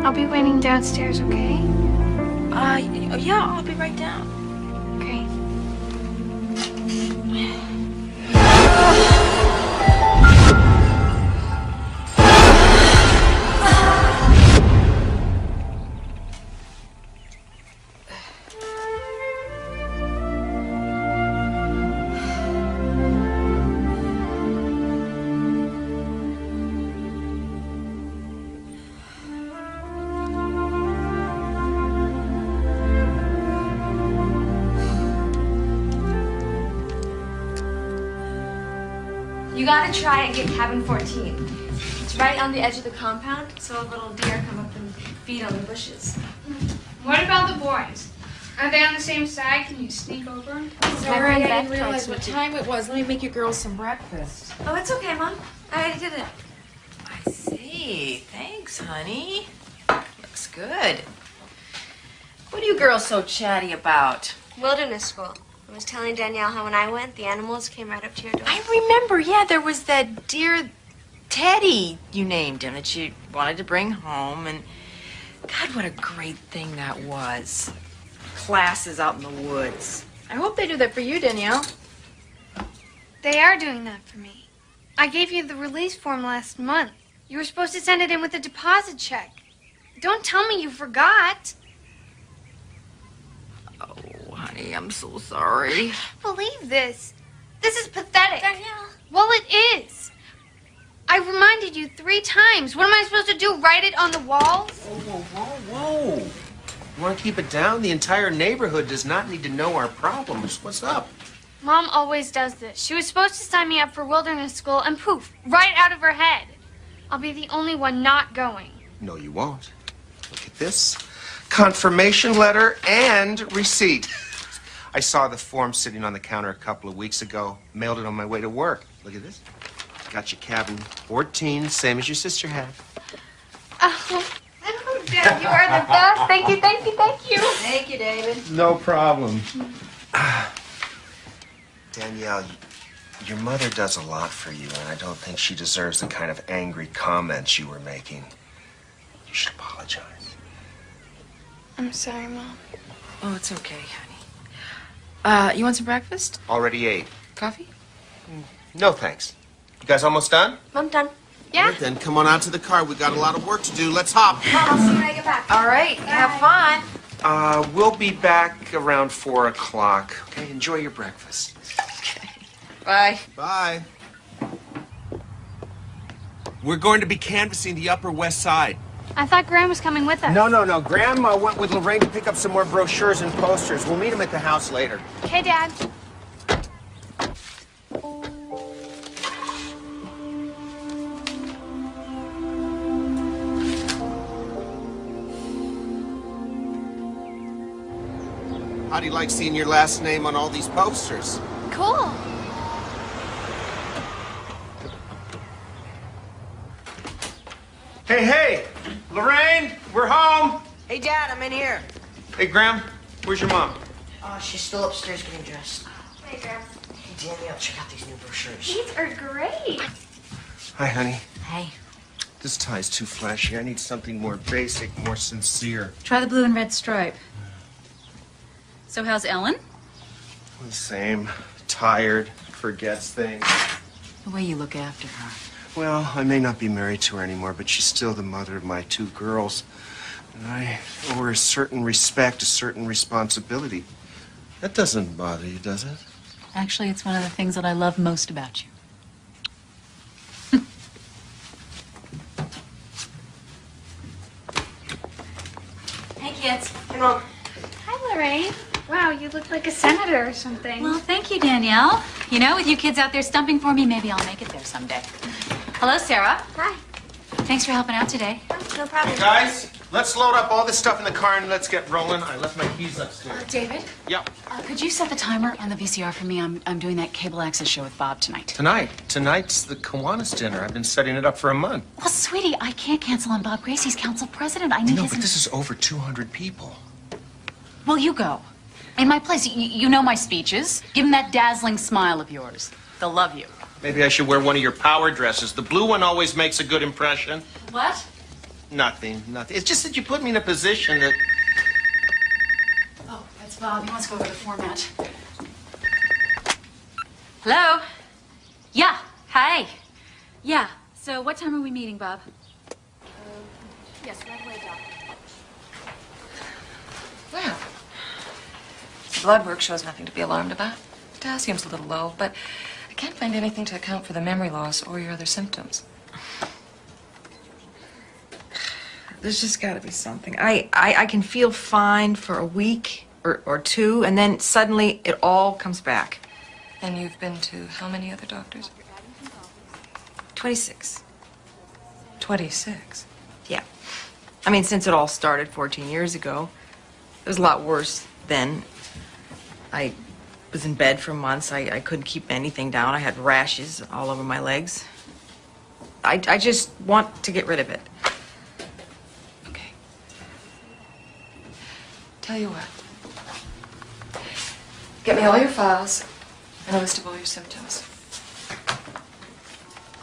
I'll be waiting downstairs, okay? Yeah, I'll be right down. Great. You gotta try and get cabin 14. It's right on the edge of the compound, so a little deer come up and feed on the bushes. What about the boys? Are they on the same side? Can you sneak over? Sorry, I didn't realize what time it was. Let me make you girls some breakfast. Oh, it's okay, Mom. I already did it. I see. Thanks, honey. Looks good. What are you girls so chatty about? Wilderness school. I was telling Danielle how when I went, the animals came right up to your door. I remember, yeah, there was that dear Teddy you named him that you wanted to bring home, and God, what a great thing that was. Classes out in the woods. I hope they do that for you, Danielle. They are doing that for me. I gave you the release form last month. You were supposed to send it in with a deposit check. Don't tell me you forgot. Oh, honey, I'm so sorry. I can't believe this. This is pathetic. Danielle. Well, it is. I reminded you 3 times. What am I supposed to do? Write it on the walls? Whoa, whoa, whoa. You want to keep it down? The entire neighborhood does not need to know our problems. What's up? Mom always does this. She was supposed to sign me up for wilderness school, and poof, right out of her head. I'll be the only one not going. No, you won't. Look at this. Confirmation letter and receipt. I saw the form sitting on the counter a couple of weeks ago. Mailed it on my way to work. Look at this. Got your cabin 14, same as your sister had. Oh, Dad, you are the best. Thank you, thank you, thank you. Thank you, David. No problem. Danielle, your mother does a lot for you, and I don't think she deserves the kind of angry comments you were making. You should apologize. I'm sorry, Mom. Oh, it's okay, honey. You want some breakfast? Already ate. Coffee? No, thanks. You guys almost done? Mom, done. Yeah? All right, then come on out to the car. We got a lot of work to do. Let's hop. Mom, I'll see you when I get back. All right, have fun. We'll be back around 4 o'clock. Okay, enjoy your breakfast. Okay. Bye. Bye. We're going to be canvassing the Upper West Side. I thought Graham was coming with us. No. Grandma went with Lorraine to pick up some more brochures and posters. We'll meet him at the house later. Okay, Dad. How do you like seeing your last name on all these posters? Cool. Hey! Lorraine, we're home! Hey, Dad, I'm in here. Hey, Graham, where's your mom? She's still upstairs getting dressed. Hey, Graham. Hey, Danielle, check out these new brochures. These are great. Hi, honey. Hey. This tie's too flashy. I need something more basic, more sincere. Try the blue and red stripe. So how's Ellen? The same. Tired, forgets things. The way you look after her. Well, I may not be married to her anymore, but she's still the mother of my 2 girls. And I owe her a certain respect, a certain responsibility. That doesn't bother you, does it? Actually, it's one of the things that I love most about you. Hey, kids. Hey, Mom. Hi, Lorraine. Wow, you look like a senator or something. Well, thank you, Danielle. You know, with you kids out there stumping for me, maybe I'll make it there someday. Hello, Sarah. Hi. Thanks for helping out today. No problem. Guys, let's load up all this stuff in the car and let's get rolling. I left my keys upstairs. David? Yep. Could you set the timer on the VCR for me? I'm doing that cable access show with Bob tonight. Tonight's the Kiwanis dinner. I've been setting it up for a month. Well, sweetie, I can't cancel on Bob Grace. He's council president. I need No, his... but this is over 200 people. Well, you go. In my place, you know my speeches. Give them that dazzling smile of yours. They'll love you. Maybe I should wear one of your power dresses. The blue one always makes a good impression. What? Nothing. It's just that you put me in a position that... Oh, that's Bob. He wants to go over the format. Hello? Yeah. Hi. Yeah. So what time are we meeting, Bob? Yes, right away, Doc. Well, the blood work shows nothing to be alarmed about. Potassium's a little low, but I can't find anything to account for the memory loss or your other symptoms. There's just got to be something. I can feel fine for a week or two, and then suddenly it all comes back. And you've been to how many other doctors? 26. 26? Yeah. I mean, since it all started 14 years ago, it was a lot worse then. I was in bed for months. I couldn't keep anything down. I had rashes all over my legs. I just want to get rid of it. Okay. Tell you what. Get me all your files and a list of all your symptoms.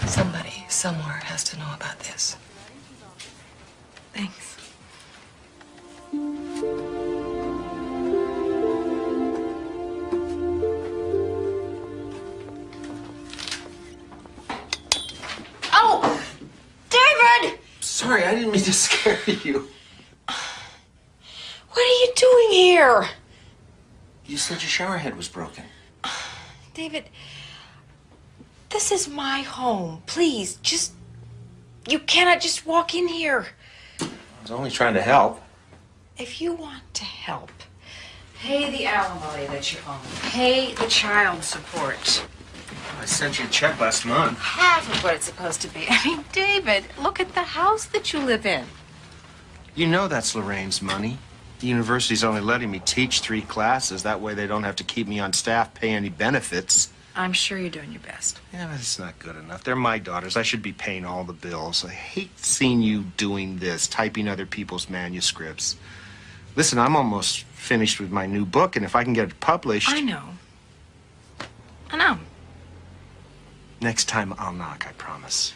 Somebody, somewhere, has to know about this. Thanks. Oh! David! Sorry, I didn't mean to scare you. What are you doing here? You said your shower head was broken. David, this is my home. Please, you cannot just walk in here. I was only trying to help. If you want to help, pay the alimony that you owe. Pay the child support. I sent you a check last month. Half of what it's supposed to be. I mean, David, look at the house that you live in. You know that's Lorraine's money. The university's only letting me teach 3 classes. That way they don't have to keep me on staff, pay any benefits. I'm sure you're doing your best. Yeah, but it's not good enough. They're my daughters. I should be paying all the bills. I hate seeing you doing this, typing other people's manuscripts. Listen, I'm almost finished with my new book, and if I can get it published... I know. I know. Next time I'll knock, I promise.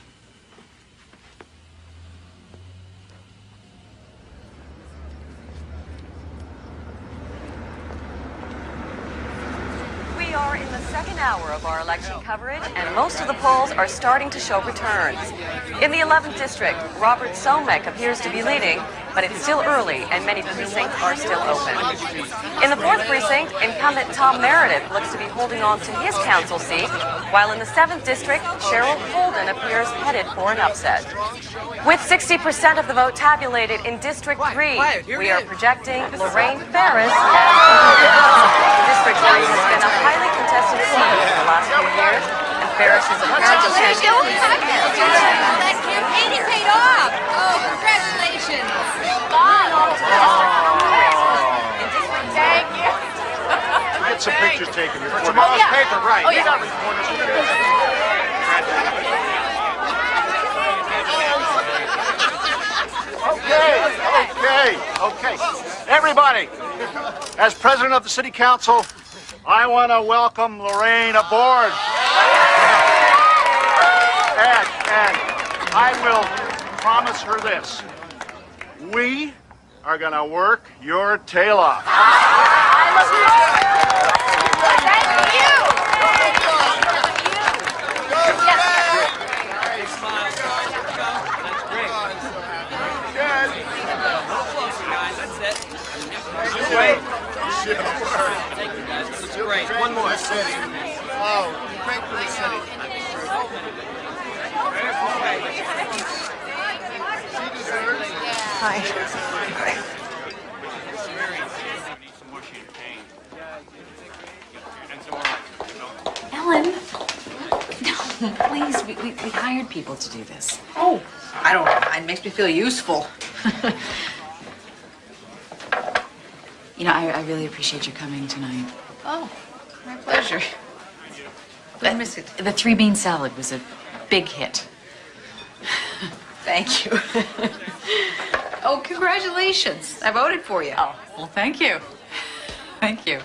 We are in the second hour of our election coverage, and most of the polls are starting to show returns. In the 11th district, Robert Somek appears to be leading, but it's still early, and many precincts are still open. In the 4th precinct, incumbent Tom Meredith looks to be holding on to his council seat, while in the 7th district, Cheryl Holden appears headed for an upset. With 60% of the vote tabulated in District 3, we are projecting Lorraine Ferris as District 3 has been a highly contested seat for the last few years, and Ferris is a That campaign paid off! Oh, congratulations! Thank you. Get some pictures taken for tomorrow's paper, right? Oh, yeah. You got reporters to do. Okay. Everybody, as president of the city council, I want to welcome Lorraine aboard. And I will promise her this. We are going to work your tail off. Great. One more. Oh, great for the city. She deserves it. Hi. Ellen. No, please. We hired people to do this. Oh, I don't know. It makes me feel useful. You know, I really appreciate you coming tonight. Oh, my pleasure. Couldn't miss it. The 3-bean salad was a big hit. Thank you. Oh, congratulations. I voted for you. Oh, well, thank you. Thank you.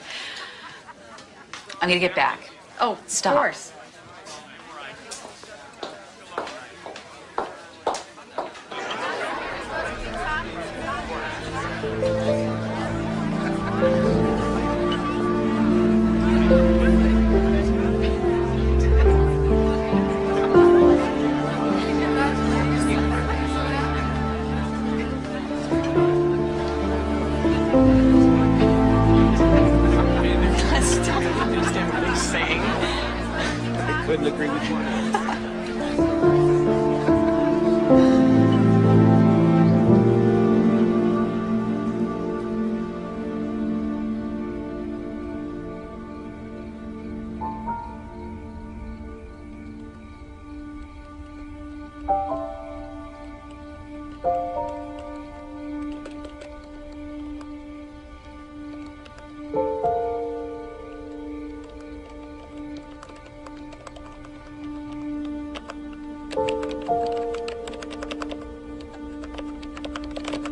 I'm gonna get back. Oh, Stop. Of course. couldn't agree with you more.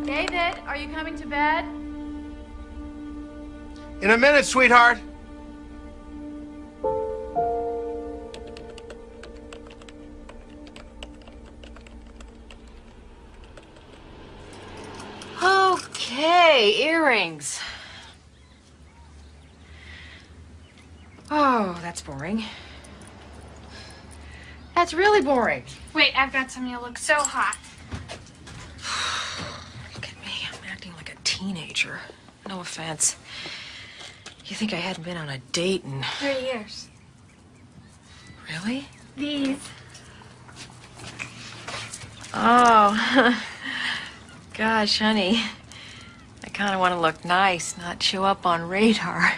David, are you coming to bed? In a minute, sweetheart. Okay, earrings. Oh, that's boring. That's really boring. Wait, I've got some. You look so hot. Look at me. I'm acting like a teenager. No offense. You think I hadn't been on a date in... 3 years. Really? These. Oh. Gosh, honey. I kind of want to look nice, not show up on radar.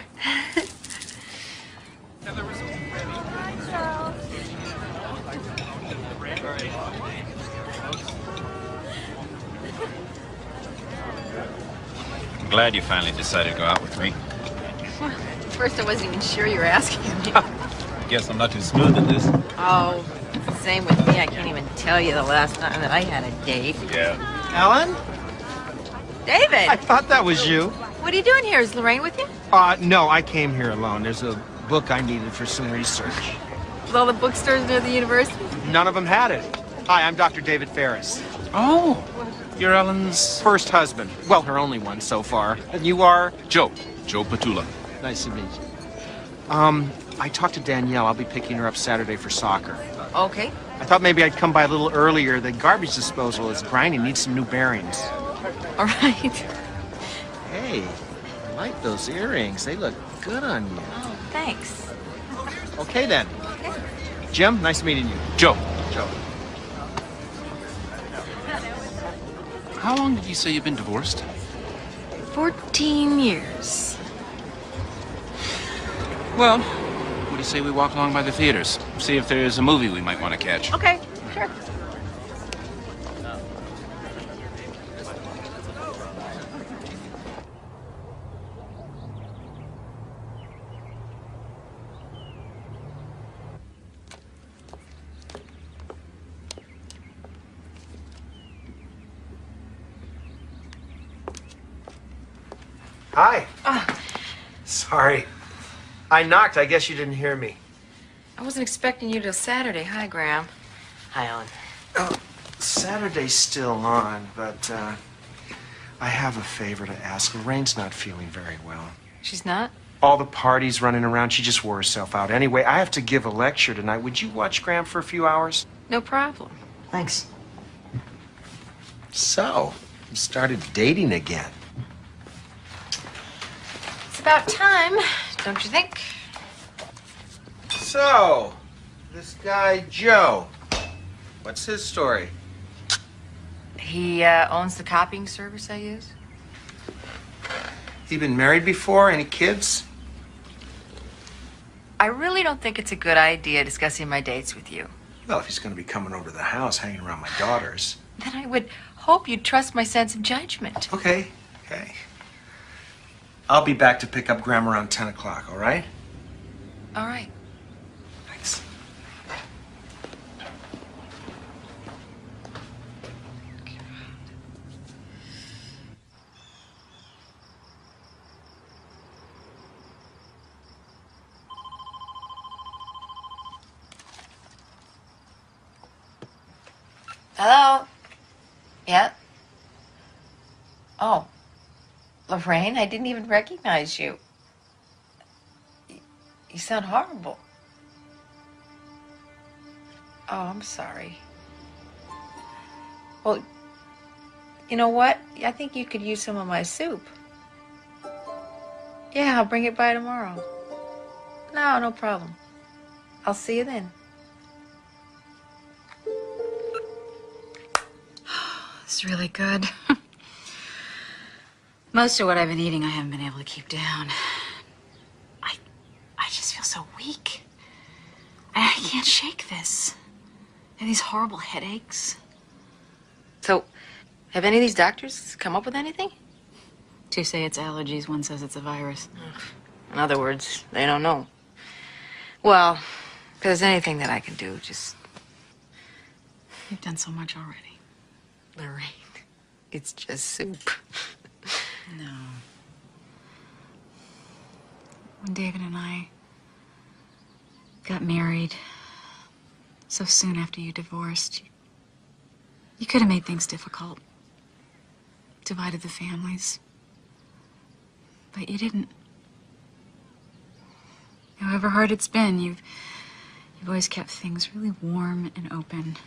I'm glad you finally decided to go out with me. First, I wasn't even sure you were asking me. Guess I'm not too smooth at this. Oh, same with me. I can't even tell you the last time that I had a date. Yeah. Ellen? David! I thought that was you. What are you doing here? Is Lorraine with you? No, I came here alone. There's a book I needed for some research. With all the bookstores near the university? None of them had it. Hi, I'm Dr. David Ferris. Oh, you're Ellen's... First husband. Well, her only one so far. And you are? Joe Patula. Nice to meet you. I talked to Danielle. I'll be picking her up Saturday for soccer. Okay. I thought maybe I'd come by a little earlier. The garbage disposal is grinding. Needs some new bearings. All right. Hey, I like those earrings. They look good on you. Oh, thanks. Okay, then. Okay. Jim, nice meeting you. Joe. Joe. How long did you say you've been divorced? 14 years. Well, what do you say we walk along by the theaters? See if there's a movie we might want to catch. Okay, sure. Hi. Sorry. I knocked. I guess you didn't hear me. I wasn't expecting you till Saturday. Hi, Graham. Hi, Ellen. Oh, Saturday's still on, but I have a favor to ask. Lorraine's not feeling very well. She's not? All the parties running around, she just wore herself out. Anyway, I have to give a lecture tonight. Would you watch Graham for a few hours? No problem. Thanks. So, you started dating again. It's about time, don't you think? So, this guy, Joe, what's his story? He owns the copying service I use. He been married before? Any kids? I really don't think it's a good idea discussing my dates with you. Well, if he's going to be coming over to the house, hanging around my daughters. Then I would hope you'd trust my sense of judgment. Okay. I'll be back to pick up Graham around 10 o'clock, all right? All right. Thanks. Hello? Yeah? Oh. Lorraine, I didn't even recognize you. You sound horrible. Oh, I'm sorry. Well, you know what? I think you could use some of my soup. Yeah, I'll bring it by tomorrow. No problem. I'll see you then. It's really good. Most of what I've been eating I haven't been able to keep down. I just feel so weak. I can't shake this. I have these horrible headaches. So, have any of these doctors come up with anything? Two say it's allergies, one says it's a virus. In other words, they don't know. Well, if there's anything that I can do, just... You've done so much already. Lorraine, it's just soup. No. When David and I got married, so soon after you divorced, you could have made things difficult. Divided the families. But you didn't. However hard it's been, you've always kept things really warm and open.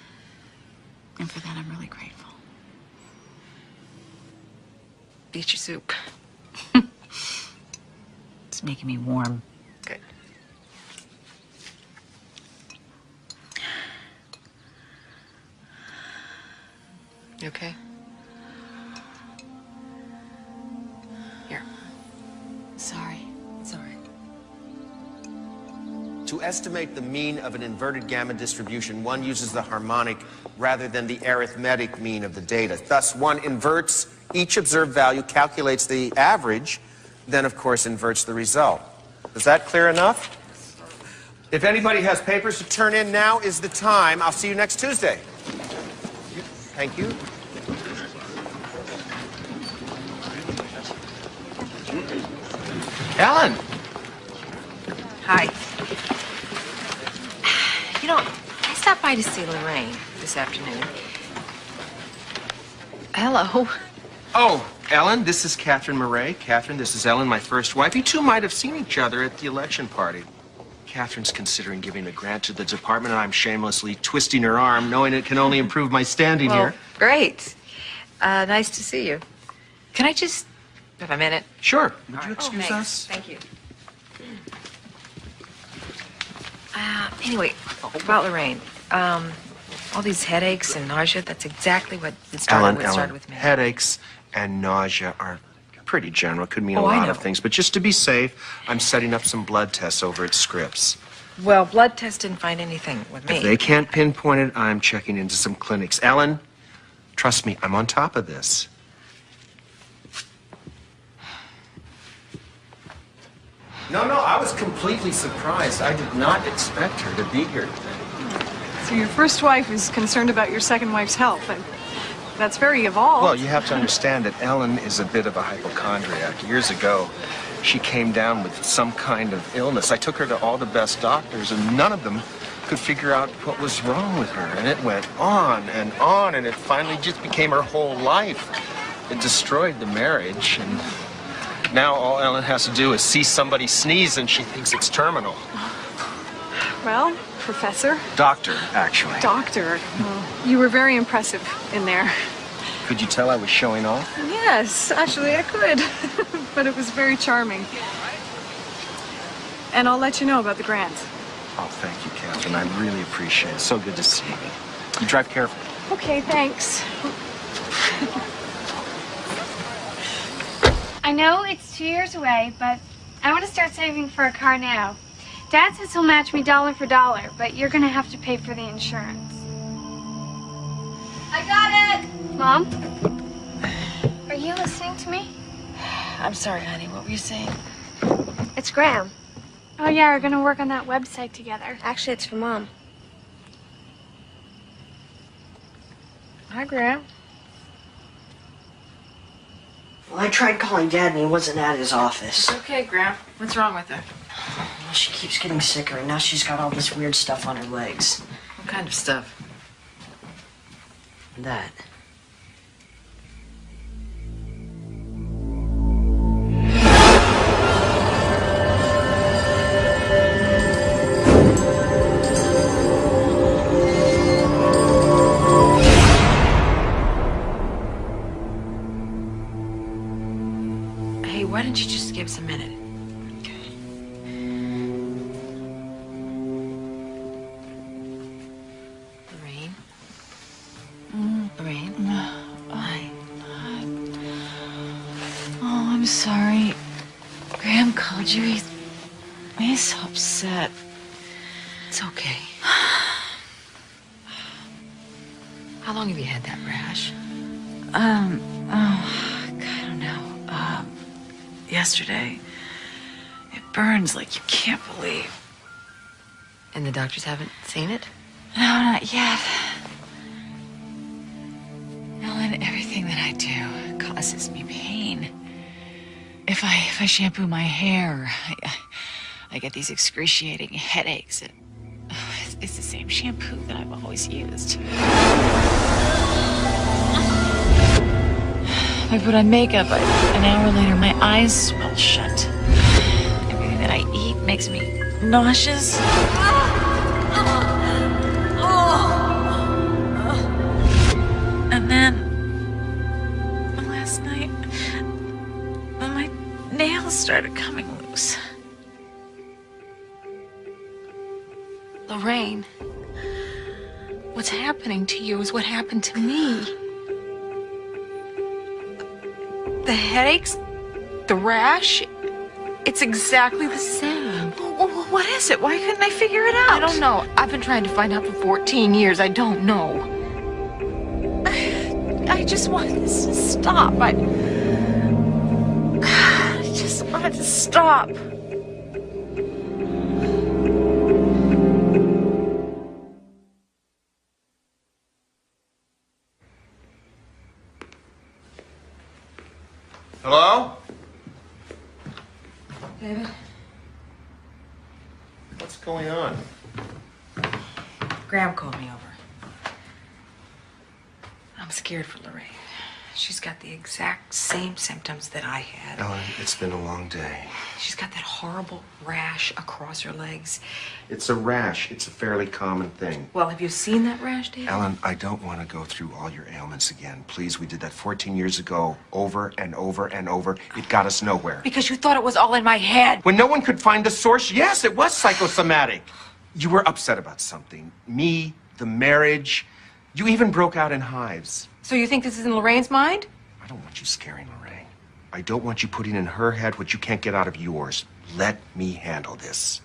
And for that, I'm really grateful. Eat your soup. It's making me warm. Good. You okay? Here. Sorry. It's all right. To estimate the mean of an inverted gamma distribution, one uses the harmonic rather than the arithmetic mean of the data. Thus, one inverts each observed value, calculates the average, then, of course, inverts the result. Is that clear enough? If anybody has papers to turn in, now is the time. I'll see you next Tuesday. Thank you. Ellen! Hi. You know, I stopped by to see Lorraine this afternoon. Hello. Oh, Ellen, this is Catherine Murray. Catherine, this is Ellen, my first wife. You two might have seen each other at the election party. Catherine's considering giving a grant to the department, and I'm shamelessly twisting her arm, knowing it can only improve my standing here. Great. Nice to see you. Can I just have a minute? Sure. Would you excuse thanks. us? Thank you. Anyway, about Lorraine. All these headaches and nausea, that's exactly what it started with me. Headaches and nausea are pretty general. Could mean a I lot know. of things. But just to be safe, I'm setting up some blood tests over at Scripps. Well, blood tests didn't find anything with me. If they can't pinpoint it, I'm checking into some clinics. Ellen, trust me, I'm on top of this. No, I was completely surprised. I did not expect her to be here today. So your first wife is concerned about your second wife's health, and that's very evolved. Well, you have to understand that Ellen is a bit of a hypochondriac. Years ago, she came down with some kind of illness. I took her to all the best doctors, and none of them could figure out what was wrong with her. And it went on, and it finally just became her whole life. It destroyed the marriage, and now all Ellen has to do is see somebody sneeze, and she thinks it's terminal. Well, Professor. Doctor, actually. Doctor. Well, you were very impressive in there. Could you tell I was showing off? Yes, actually I could. But it was very charming. And I'll let you know about the grant. Oh, thank you, Catherine. I really appreciate it. So good to see you. You drive carefully. Okay, thanks. I know it's 2 years away, but I want to start saving for a car now. Dad says he'll match me dollar for dollar, but you're going to have to pay for the insurance. I got it! Mom? Are you listening to me? I'm sorry, honey. What were you saying? It's Graham. Oh, yeah, we're going to work on that website together. Actually, it's for Mom. Hi, Graham. Well, I tried calling Dad and he wasn't at his office. It's okay, Graham. What's wrong with her? Well, she keeps getting sicker and now she's got all this weird stuff on her legs. What kind of stuff? That. Hey, why don't you just give us a minute? Lorraine? Lorraine? Jimmy, he's so upset. It's okay. How long have you had that rash? I don't know. Yesterday. It burns like you can't believe. And the doctors haven't seen it? No, not yet. Ellen, everything that I do causes me pain. If I shampoo my hair, I get these excruciating headaches. And, it's the same shampoo that I've always used. If I put on makeup, an hour later, my eyes swell shut. Everything that I eat makes me nauseous. And then, last night, my nails started coming loose. Lorraine, what's happening to you is what happened to me. The headaches, the rash, it's exactly the same. What is it? Why couldn't I figure it out? I don't know. I've been trying to find out for 14 years. I don't know. I just wanted this to stop. I just wanted to stop. Hello? David? What's going on? Graham called me over. I'm scared for Lorraine. She's got the exact same symptoms that I had. Ellen, it's been a long day. She's got that horrible rash across her legs. It's a rash. It's a fairly common thing. Well, have you seen that rash, David? Ellen, I don't want to go through all your ailments again. Please, we did that 14 years ago, over and over and over. It got us nowhere. Because you thought it was all in my head. When no one could find the source, yes, it was psychosomatic. You were upset about something. Me, the marriage. You even broke out in hives. So you think this is in Lorraine's mind? I don't want you scaring Lorraine. I don't want you putting in her head what you can't get out of yours. Let me handle this.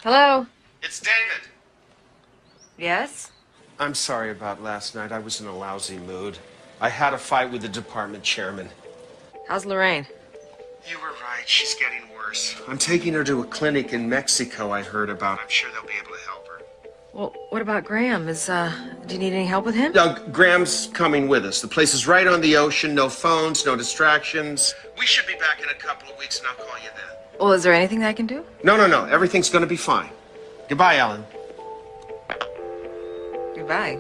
Hello? It's David. Yes? I'm sorry about last night. I was in a lousy mood. I had a fight with the department chairman. How's Lorraine? You were right. She's getting worse. I'm taking her to a clinic in Mexico I heard about. I'm sure they'll be able to help her. Well, what about Graham? Do you need any help with him? Graham's coming with us. The place is right on the ocean. No phones, no distractions. We should be back in a couple of weeks, and I'll call you then. Well, is there anything that I can do? No. Everything's going to be fine. Goodbye, Ellen. Goodbye.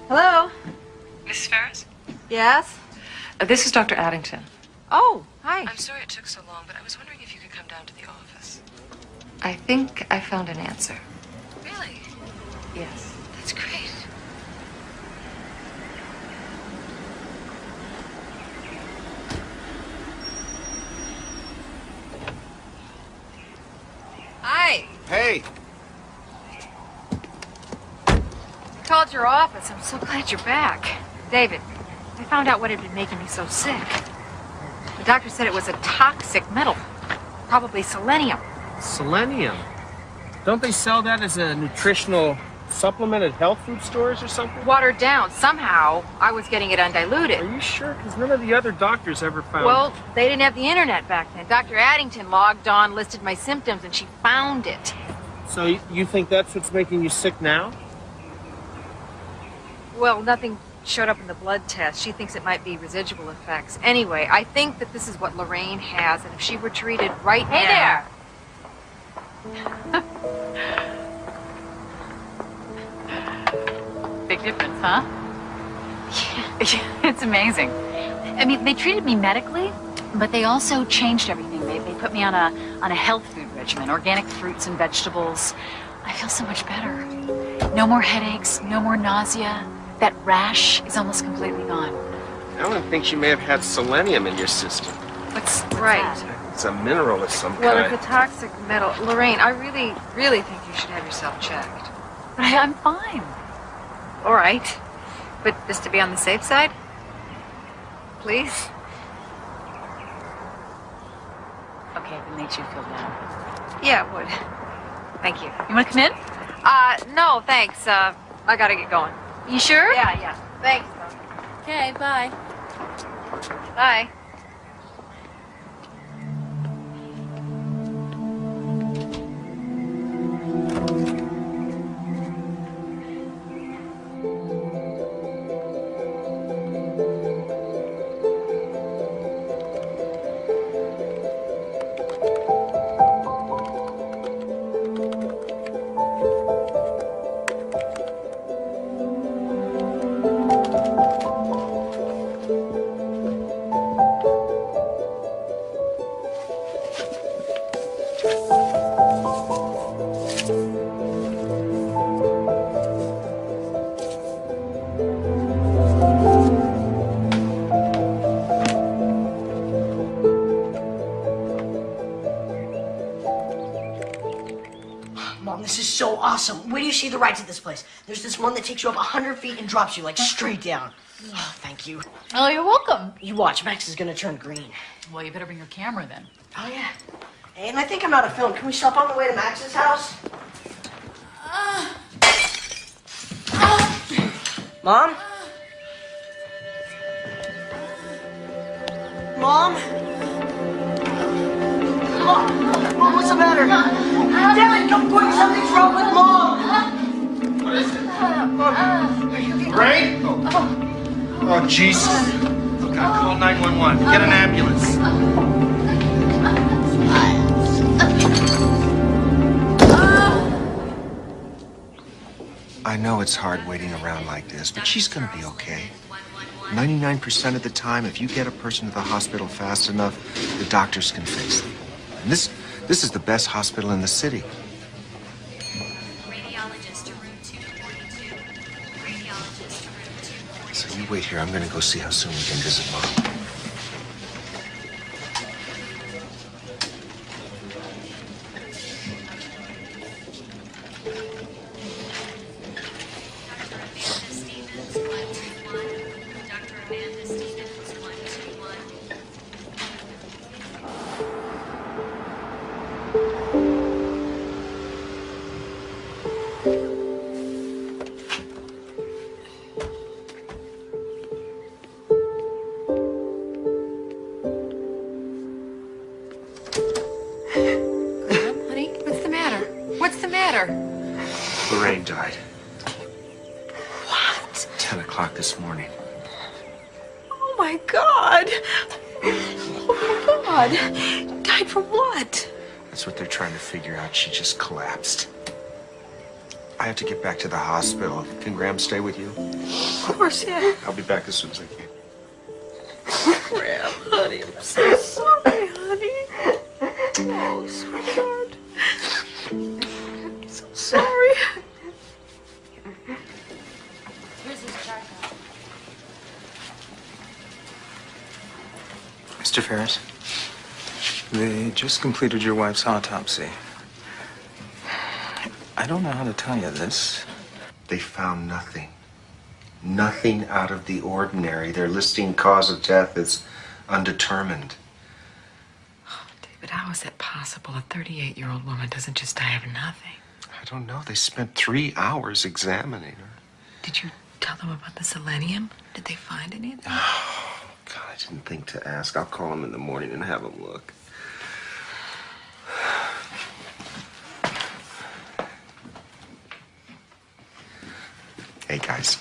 Hello? Mrs. Ferris? Yes? This is Dr. Addington. Oh, hi. I'm sorry it took so long, but I was wondering if you could come down to the office. I think I found an answer. Really? Yes. That's great. Hi. Hey. How's your office? I'm so glad you're back. David, I found out what had been making me so sick. The doctor said it was a toxic metal, probably selenium. Selenium? Don't they sell that as a nutritional supplement at health food stores or something? Watered down. Somehow, I was getting it undiluted. Are you sure? Because none of the other doctors ever found... Well, they didn't have the internet back then. Dr. Addington logged on, listed my symptoms, and she found it. So you think that's what's making you sick now? Well, nothing showed up in the blood test. She thinks it might be residual effects. Anyway, I think that this is what Lorraine has, and if she were treated right now... Hey there! Big difference, huh? It's amazing. I mean, they treated me medically, but they also changed everything. They put me on a health food regimen, organic fruits and vegetables. I feel so much better. No more headaches, no more nausea. That rash is almost completely gone. Ellen thinks you may have had selenium in your system. What's right? It's a mineral of some Well, kind. it's a toxic metal. Lorraine, I really, really think you should have yourself checked. But I'm fine. All right. But just to be on the safe side, please. Okay, if it makes you feel better. Yeah, it would. Thank you. You want to come in? No, thanks. I gotta get going. You sure? Yeah. Thanks. Okay, bye. Bye. Mom, this is so awesome. Where do you see the ride to this place? There's this one that takes you up 100 feet and drops you, like, straight down. Oh, thank you. Oh, you're welcome. You watch, Max is gonna turn green. Well, you better bring your camera then. Oh, yeah. And I think I'm out of film. Can we stop on the way to Max's house? Mom? Mom? Mom, what's the matter? Damn it, come quick, something's wrong with Mom! What is it? Mom, Ray? Oh, Jesus. Oh, God, call 911. Get an ambulance. I know it's hard waiting around like this, but she's gonna be okay. 99% of the time, if you get a person to the hospital fast enough, the doctors can fix them. And this is the best hospital in the city. Radiologist to room 242. Radiologist to room 242. So you wait here. I'm gonna go see how soon we can visit Mom. Honey, what's the matter? What's the matter? Lorraine died. What? 10 o'clock this morning. Oh my God! Oh my God! Died from what? That's what they're trying to figure out. She just collapsed. I have to get back to the hospital. Can Graham stay with you? Of course, yeah. I'll be back as soon as I can. Graham, honey, I'm so sorry, honey. Oh, sweetheart. I'm so sorry. Here's his chart. Mr. Ferris, they just completed your wife's autopsy. I don't know how to tell you this. They found nothing. Nothing out of the ordinary. They're listing cause of death as undetermined. Oh, David, how is that possible? A 38-year-old woman doesn't just die of nothing. I don't know. They spent 3 hours examining her. Did you tell them about the selenium? Did they find anything? Oh, God, I didn't think to ask. I'll call them in the morning and have them look. Hey, guys.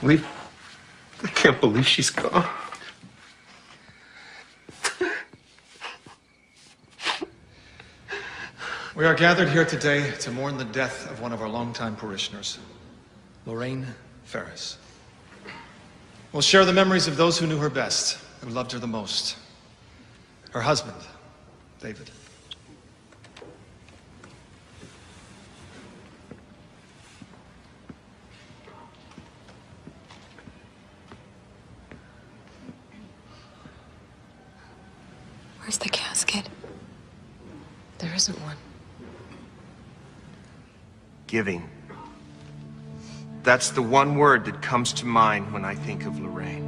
I can't believe she's gone. We are gathered here today to mourn the death of one of our longtime parishioners, Lorraine Ferris. We'll share the memories of those who knew her best, who loved her the most. Her husband, David. Where's the casket? There isn't one. Giving. That's the one word that comes to mind when I think of Lorraine.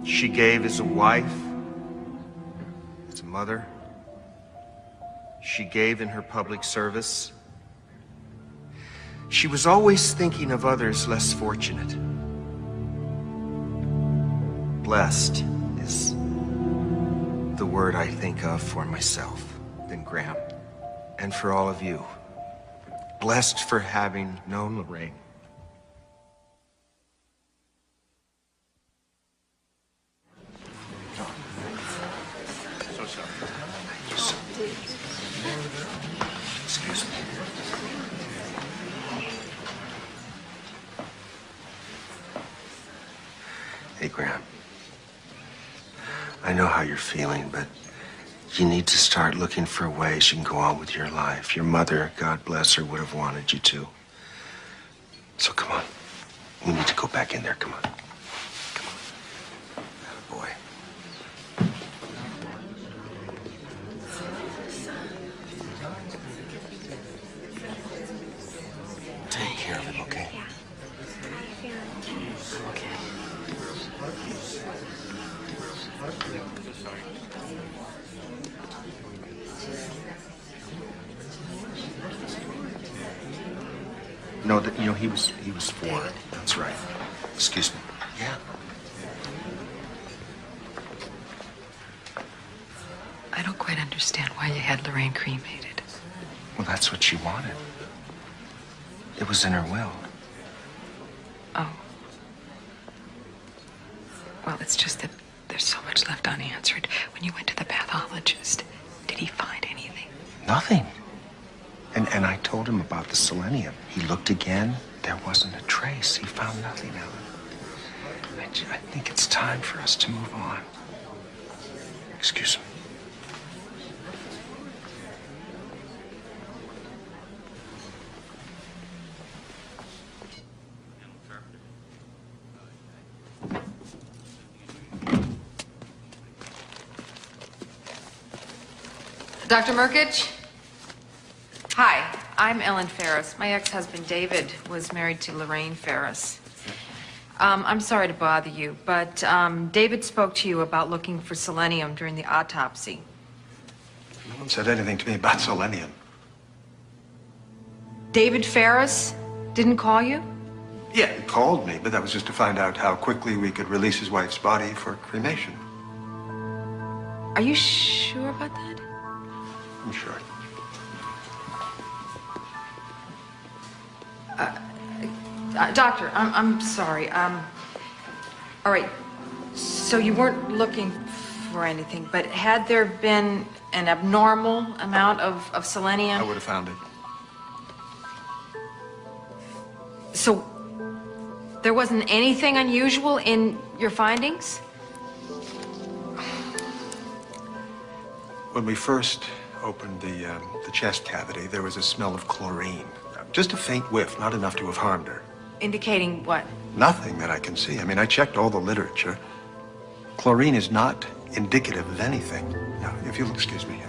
She gave as a wife, as a mother. She gave in her public service. She was always thinking of others less fortunate. Blessed is the word I think of for myself, then Graham, and for all of you. Blessed for having known Lorraine. So sorry. Excuse me. Hey, Graham. I know how you're feeling, but you need to start looking for ways you can go on with your life. Your mother, God bless her, would have wanted you to. So come on. We need to go back in there. Come on. Come on. Attaboy. Take care of him, okay? Okay. No, he was 4. That's right. Excuse me. Yeah. I don't quite understand why you had Lorraine cremated. Well, that's what she wanted. It was in her will. Oh. Well, it's just that there's so much left unanswered. When you went to the pathologist, did he find anything? Nothing. And I told him about the selenium. He looked again. There wasn't a trace. He found nothing of it. I think it's time for us to move on. Excuse me. Dr. Merkich? Hi, I'm Ellen Ferris. My ex-husband, David, was married to Lorraine Ferris. I'm sorry to bother you, but David spoke to you about looking for selenium during the autopsy. No one said anything to me about selenium. David Ferris didn't call you? Yeah, he called me, but that was just to find out how quickly we could release his wife's body for cremation. Are you sure about that? I'm sure. Doctor, I'm sorry. All right, so you weren't looking for anything, but had there been an abnormal amount of selenium? I would have found it. So there wasn't anything unusual in your findings? When we first opened the chest cavity, there was a smell of chlorine. Just a faint whiff, not enough to have harmed her. Indicating what? Nothing that I can see. I mean, I checked all the literature. Chlorine is not indicative of anything. Now, if you'll excuse me here.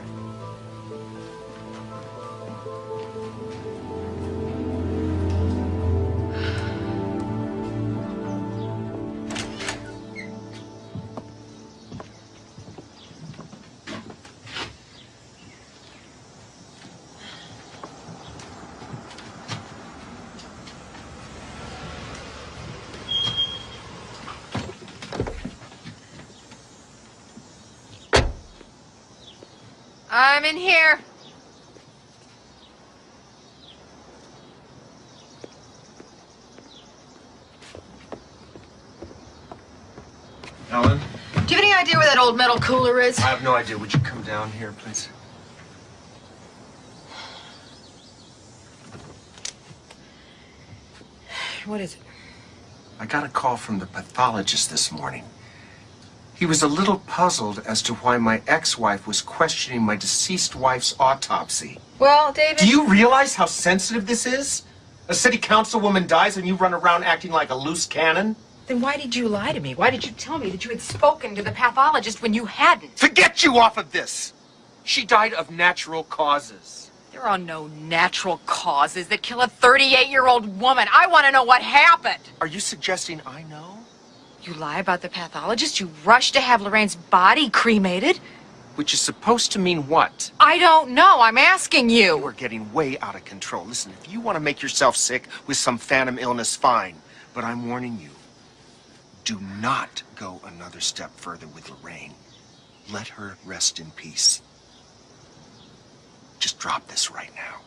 I'm in here. Ellen? Do you have any idea where that old metal cooler is? I have no idea. Would you come down here, please? What is it? I got a call from the pathologist this morning. He was a little puzzled as to why my ex-wife was questioning my deceased wife's autopsy. Well, David... Do you realize how sensitive this is? A city councilwoman dies and you run around acting like a loose cannon? Then why did you lie to me? Why did you tell me that you had spoken to the pathologist when you hadn't? To get you off of this! She died of natural causes. There are no natural causes that kill a 38-year-old woman. I want to know what happened. Are you suggesting I know? You lie about the pathologist? You rushed to have Lorraine's body cremated? Which is supposed to mean what? I don't know. I'm asking you. You are getting way out of control. Listen, if you want to make yourself sick with some phantom illness, fine. But I'm warning you. Do not go another step further with Lorraine. Let her rest in peace. Just drop this right now.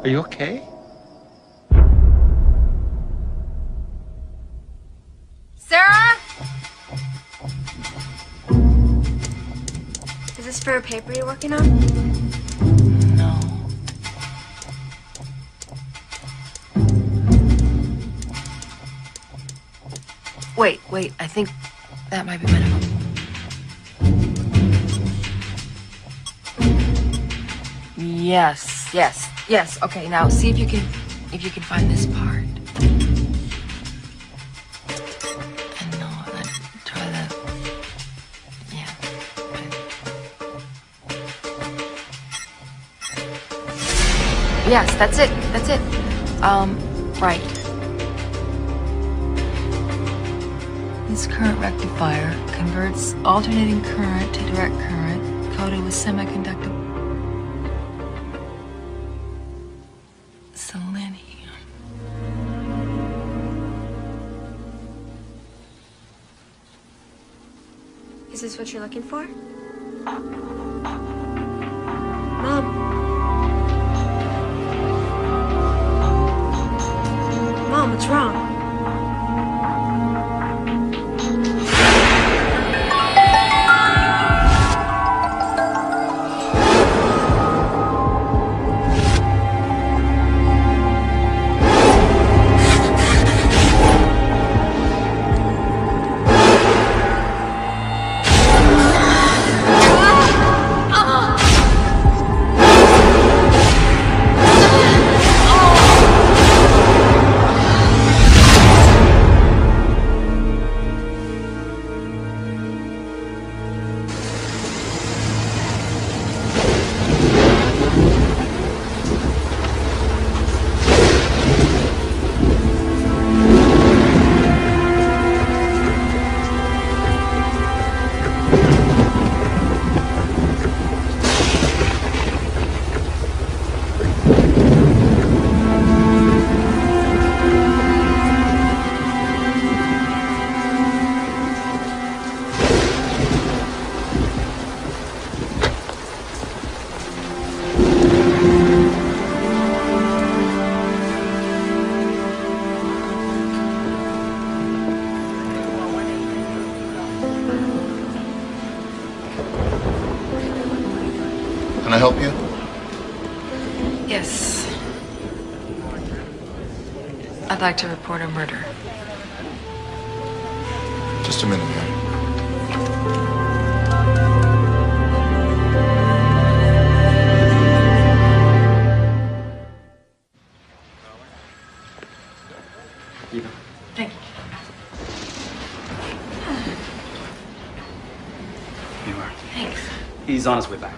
Are you okay? Sarah? Is this for a paper you're working on? No. Wait, I think that might be my number. Yes. Okay, now see if you can find this part. And no, then try the yeah. Yes, that's it. Right. This current rectifier converts alternating current to direct current coated with semiconductor selenium. Is this what you're looking for? Mom? Mom, what's wrong? Can I help you? Yes. I'd like to report a murder. Just a minute, ma'am. Thank you. Here you are. Thanks. He's on his way back.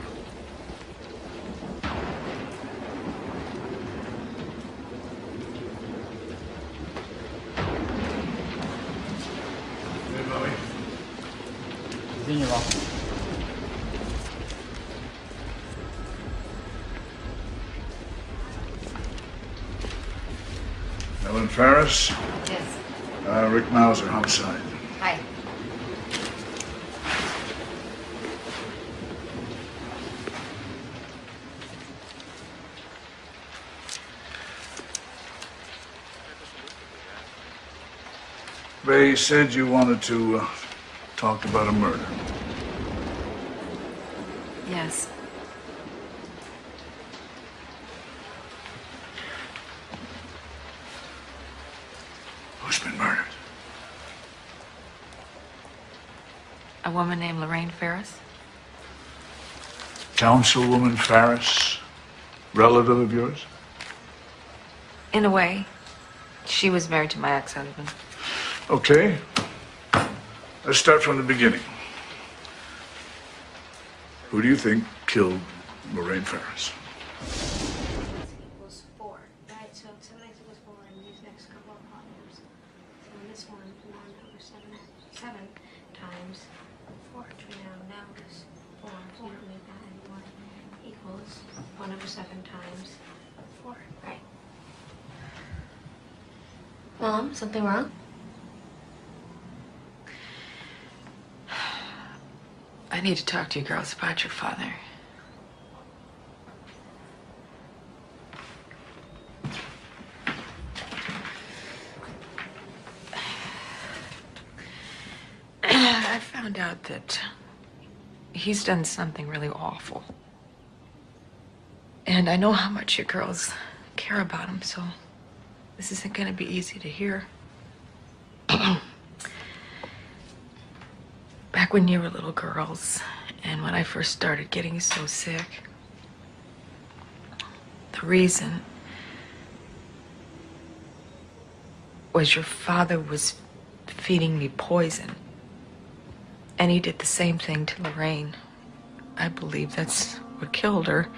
He's in your office. Ellen Ferris? Yes. Rick Mauser, homicide. Hi. They said you wanted to talk about a murder. Yes. Who's been murdered? A woman named Lorraine Ferris? Councilwoman Ferris? Relative of yours? In a way. She was married to my ex-husband. Okay. Let's start from the beginning. Who do you think killed Lorraine Ferris? Equals 4, right? So 7x equals 4 in these next couple of problems. So in this one, 1 over 7 times 4, which we now is 4, so you don't need that anymore, equals 1 over 7 times 4, right? Mom, something wrong? I need to talk to you girls about your father. found out that he's done something really awful. And I know how much you girls care about him, so this isn't going to be easy to hear. Back when you were little girls, and when I first started getting so sick, the reason was your father was feeding me poison. And he did the same thing to Lorraine. I believe that's what killed her.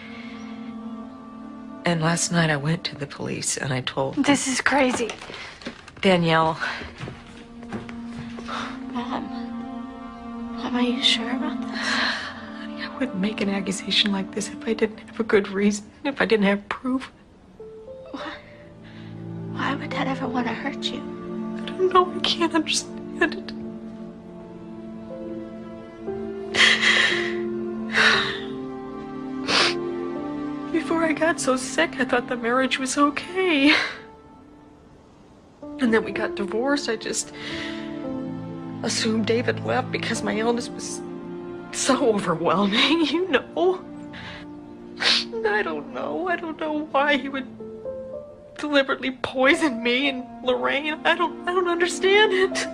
And last night I went to the police and I told them. This is crazy. Danielle. Mom, are you sure about this? Honey, I wouldn't make an accusation like this if I didn't have a good reason, if I didn't have proof. Why would Dad ever want to hurt you? I don't know. I can't understand it. Before I got so sick, I thought the marriage was okay. And then we got divorced. I just assumed David left because my illness was so overwhelming, you know. I don't know. I don't know why he would deliberately poison me and Lorraine. I don't understand it.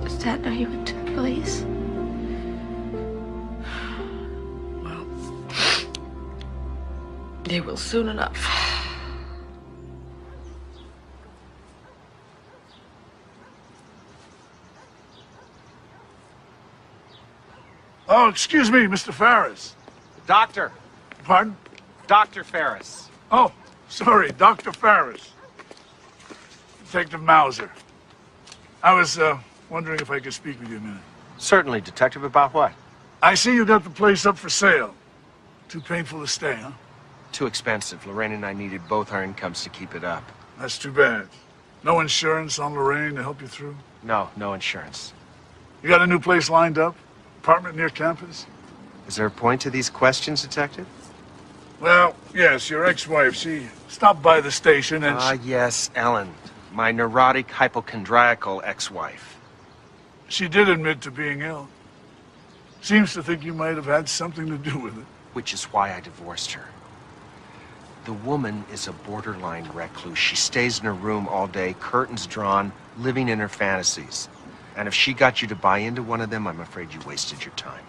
Does Dad know you went to the police? Well, they will soon enough. Oh, excuse me, Mr. Ferris. Doctor. Pardon? Dr. Ferris. Oh, sorry, Dr. Ferris. Detective Mauser. I was wondering if I could speak with you a minute. Certainly, Detective. About what? I see you got the place up for sale. Too painful to stay, huh? Too expensive. Lorraine and I needed both our incomes to keep it up. That's too bad. No insurance on Lorraine to help you through? No insurance. You got a new place lined up? Apartment near campus? Is there a point to these questions, Detective? Well, yes, your ex-wife, she stopped by the station and... yes, Ellen. My neurotic, hypochondriacal ex-wife. She did admit to being ill. Seems to think you might have had something to do with it. Which is why I divorced her. The woman is a borderline recluse. She stays in her room all day, curtains drawn, living in her fantasies. And if she got you to buy into one of them, I'm afraid you wasted your time.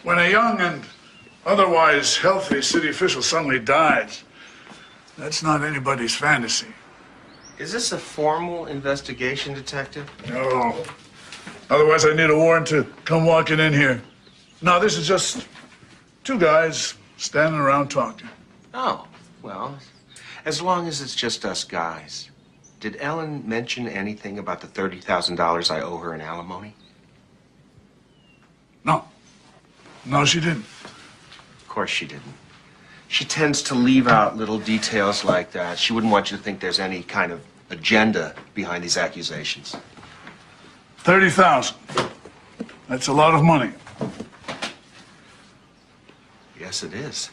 When a young and otherwise healthy city official suddenly dies, that's not anybody's fantasy. Is this a formal investigation, Detective? No. Otherwise, I need a warrant to come walking in here. No, this is just two guys standing around talking. Oh, well, as long as it's just us guys. Did Ellen mention anything about the $30,000 I owe her in alimony? No, she didn't. Of course she didn't. She tends to leave out little details like that. She wouldn't want you to think there's any kind of agenda behind these accusations. 30,000. That's a lot of money. Yes, it is.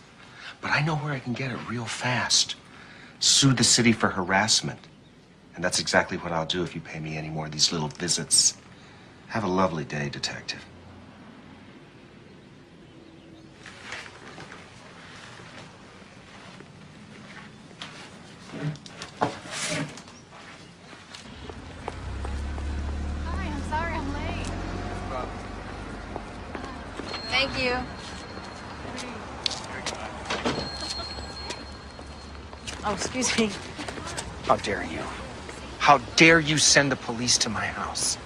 But I know where I can get it real fast. Sue the city for harassment. And that's exactly what I'll do if you pay me any more of these little visits. Have a lovely day, Detective. Hi, I'm sorry I'm late. Thank you. Oh, excuse me. How dare you? How dare you send the police to my house?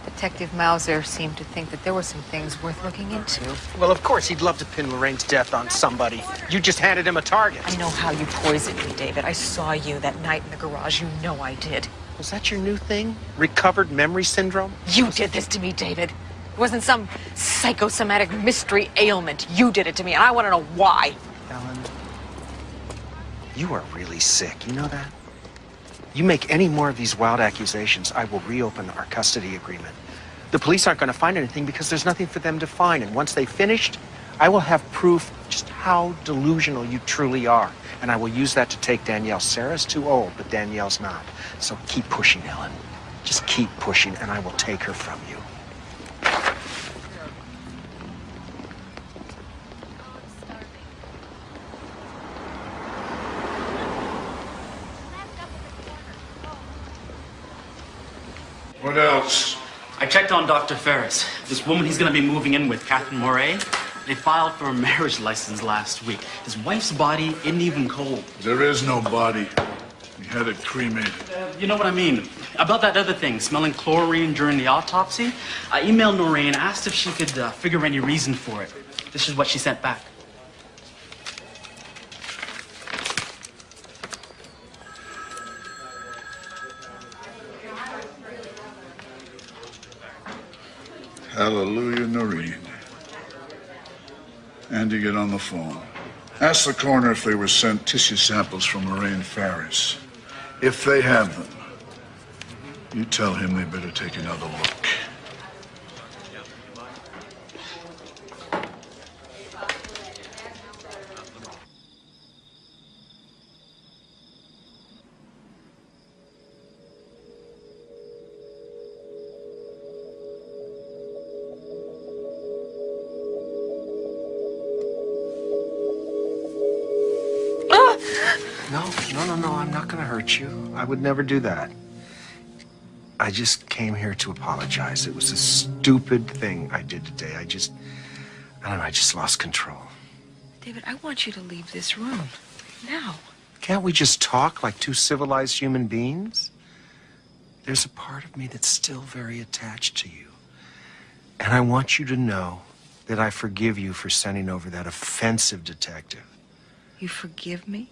Detective Mauser seemed to think that there were some things worth looking into. Well, of course, he'd love to pin Lorraine's death on somebody. You just handed him a target. I know how you poisoned me, David. I saw you that night in the garage. You know I did. Was that your new thing? Recovered memory syndrome? You did this to me, David. It wasn't some psychosomatic mystery ailment. You did it to me, and I want to know why. Ellen, You are really sick, you know that? You make any more of these wild accusations, I will reopen our custody agreement. The police aren't going to find anything because there's nothing for them to find. And once they've finished, I will have proof just how delusional you truly are. And I will use that to take Danielle. Sarah's too old, but Danielle's not. So keep pushing, Ellen. Just keep pushing, and I will take her from you. What else? I checked on Dr. Ferris. This woman he's going to be moving in with, Catherine Moray, they filed for a marriage license last week. His wife's body isn't even cold. There is no body. He had it cremated. You know what I mean. About that other thing, smelling chlorine during the autopsy, I emailed Noreen, asked if she could figure any reason for it. This is what she sent back. Hallelujah, Noreen. Andy, get on the phone. Ask the coroner if they were sent tissue samples from Lorraine Ferris. If they have them, you tell him they better take another look. No, I'm not going to hurt you. I would never do that. I just came here to apologize. It was a stupid thing I did today. I don't know, I just lost control. David, I want you to leave this room. Now. Can't we just talk like two civilized human beings? There's a part of me that's still very attached to you. And I want you to know that I forgive you for sending over that offensive detective. You forgive me?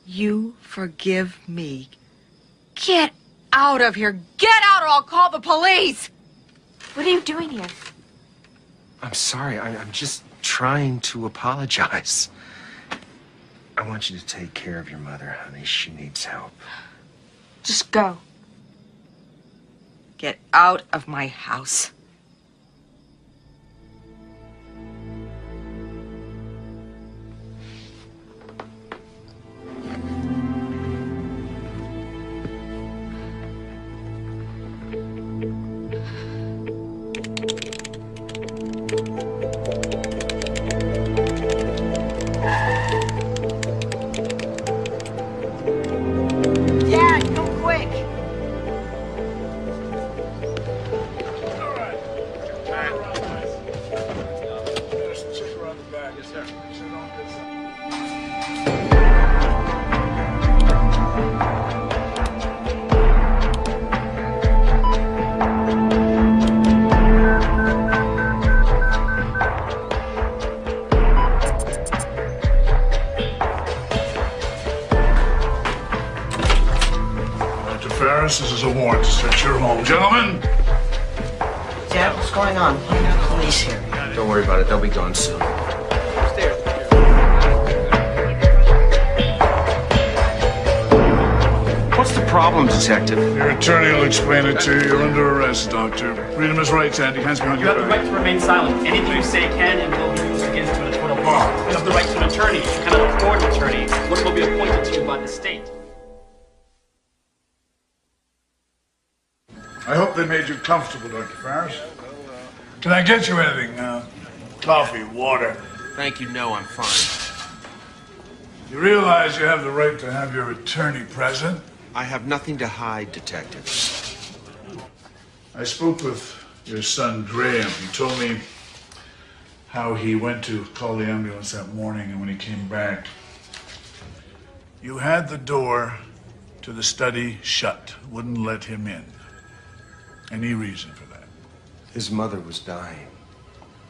You forgive me? Get out of here! Get out or I'll call the police! What are you doing here? I'm sorry. I'm just trying to apologize. I want you to take care of your mother, honey. She needs help. Just go. Get out of my house. This is a warrant to search your home. Gentlemen! Dad, what's going on? We got police here. Don't worry about it. They'll be gone soon. What's the problem, Detective? Your attorney will explain it to you. You're under arrest, Doctor. Freedom is rights, Andy. Hands behind You your have the back. right to remain silent. Anything you say can and will be used against you in a court of law. You have the right to an attorney. You cannot afford an attorney. One will be appointed to you by the state. I hope they made you comfortable, Dr. Ferris. Can I get you anything? Coffee, water? Thank you. No, I'm fine. You realize you have the right to have your attorney present? I have nothing to hide, Detective. I spoke with your son, Graham. He told me how he went to call the ambulance that morning, and when he came back, you had the door to the study shut, wouldn't let him in. Any reason for that? His mother was dying.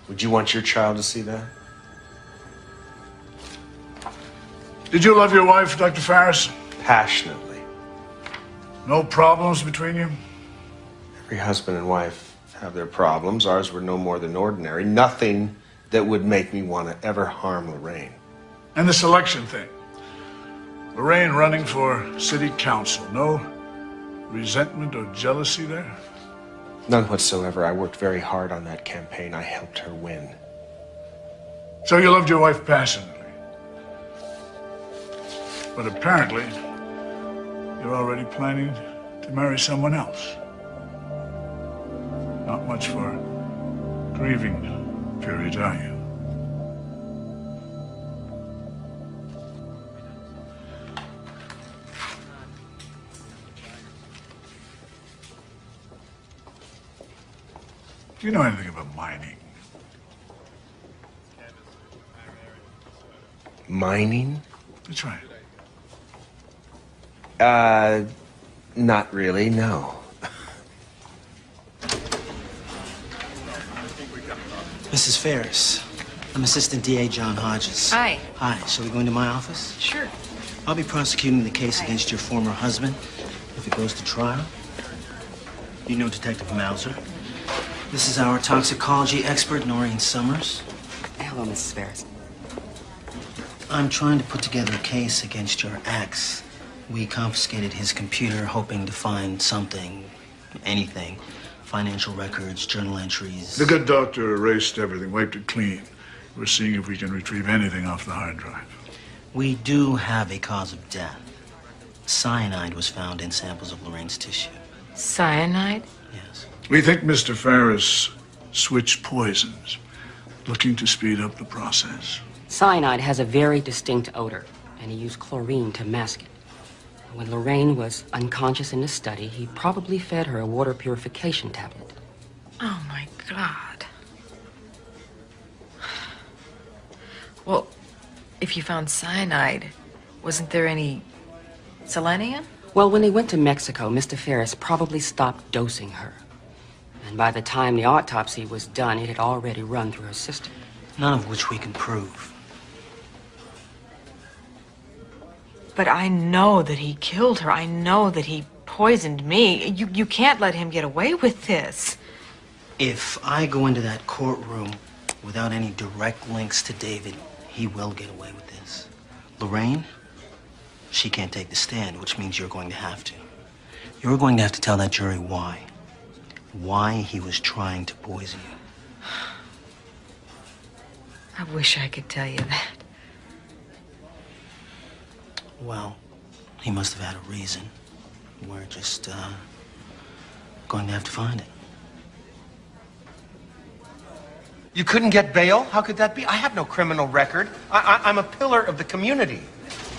Would you want your child to see that? Did you love your wife, Dr. Ferris? Passionately. No problems between you? Every husband and wife have their problems. Ours were no more than ordinary. Nothing that would make me want to ever harm Lorraine. And the selection thing. Lorraine running for city council. No resentment or jealousy there? None whatsoever. I worked very hard on that campaign. I helped her win. So you loved your wife passionately. But apparently, you're already planning to marry someone else. Not much for grieving period, are you? Do you know anything about mining? Mining? That's right. Not really, no. Mrs. Ferris, I'm Assistant DA John Hodges. Hi. Hi, shall we go into my office? Sure. I'll be prosecuting the case against your former husband if it goes to trial. You know Detective Mauser. This is our toxicology expert, Noreen Summers. Hello, Mrs. Ferris. I'm trying to put together a case against your ex. We confiscated his computer, hoping to find something, anything. Financial records, journal entries. The good doctor erased everything, wiped it clean. We're seeing if we can retrieve anything off the hard drive. We do have a cause of death. Cyanide was found in samples of Lorraine's tissue. Cyanide? Yes. We think Mr. Ferris switched poisons, looking to speed up the process. Cyanide has a very distinct odor, and he used chlorine to mask it. When Lorraine was unconscious in the study, he probably fed her a water purification tablet. Oh, my God. Well, if you found cyanide, wasn't there any selenium? Well, when they went to Mexico, Mr. Ferris probably stopped dosing her. And by the time the autopsy was done, it had already run through her system. None of which we can prove. But I know that he killed her. I know that he poisoned me. You can't let him get away with this. If I go into that courtroom without any direct links to David, he will get away with this. Lorraine, she can't take the stand, which means you're going to have to. You're going to have to tell that jury why. Why he was trying to poison you. I wish I could tell you that. Well, he must have had a reason. We're just, going to have to find it. You couldn't get bail? How could that be? I have no criminal record. I'm a pillar of the community.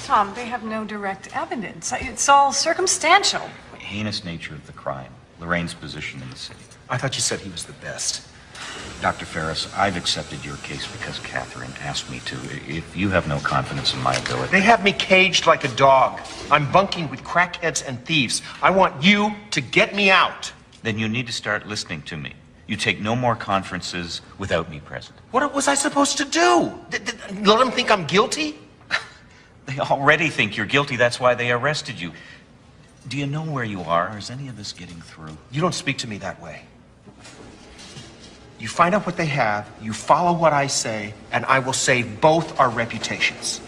Tom, they have no direct evidence. It's all circumstantial. Heinous nature of the crime, Lorraine's position in the city. I thought you said he was the best. Dr. Ferris, I've accepted your case because Catherine asked me to. If you have no confidence in my ability... They have me caged like a dog. I'm bunking with crackheads and thieves. I want you to get me out. Then you need to start listening to me. You take no more conferences without me present. What was I supposed to do? Let them think I'm guilty? They already think you're guilty. That's why they arrested you. Do you know where you are? Is any of this getting through? You don't speak to me that way. You find out what they have, you follow what I say, and I will save both our reputations.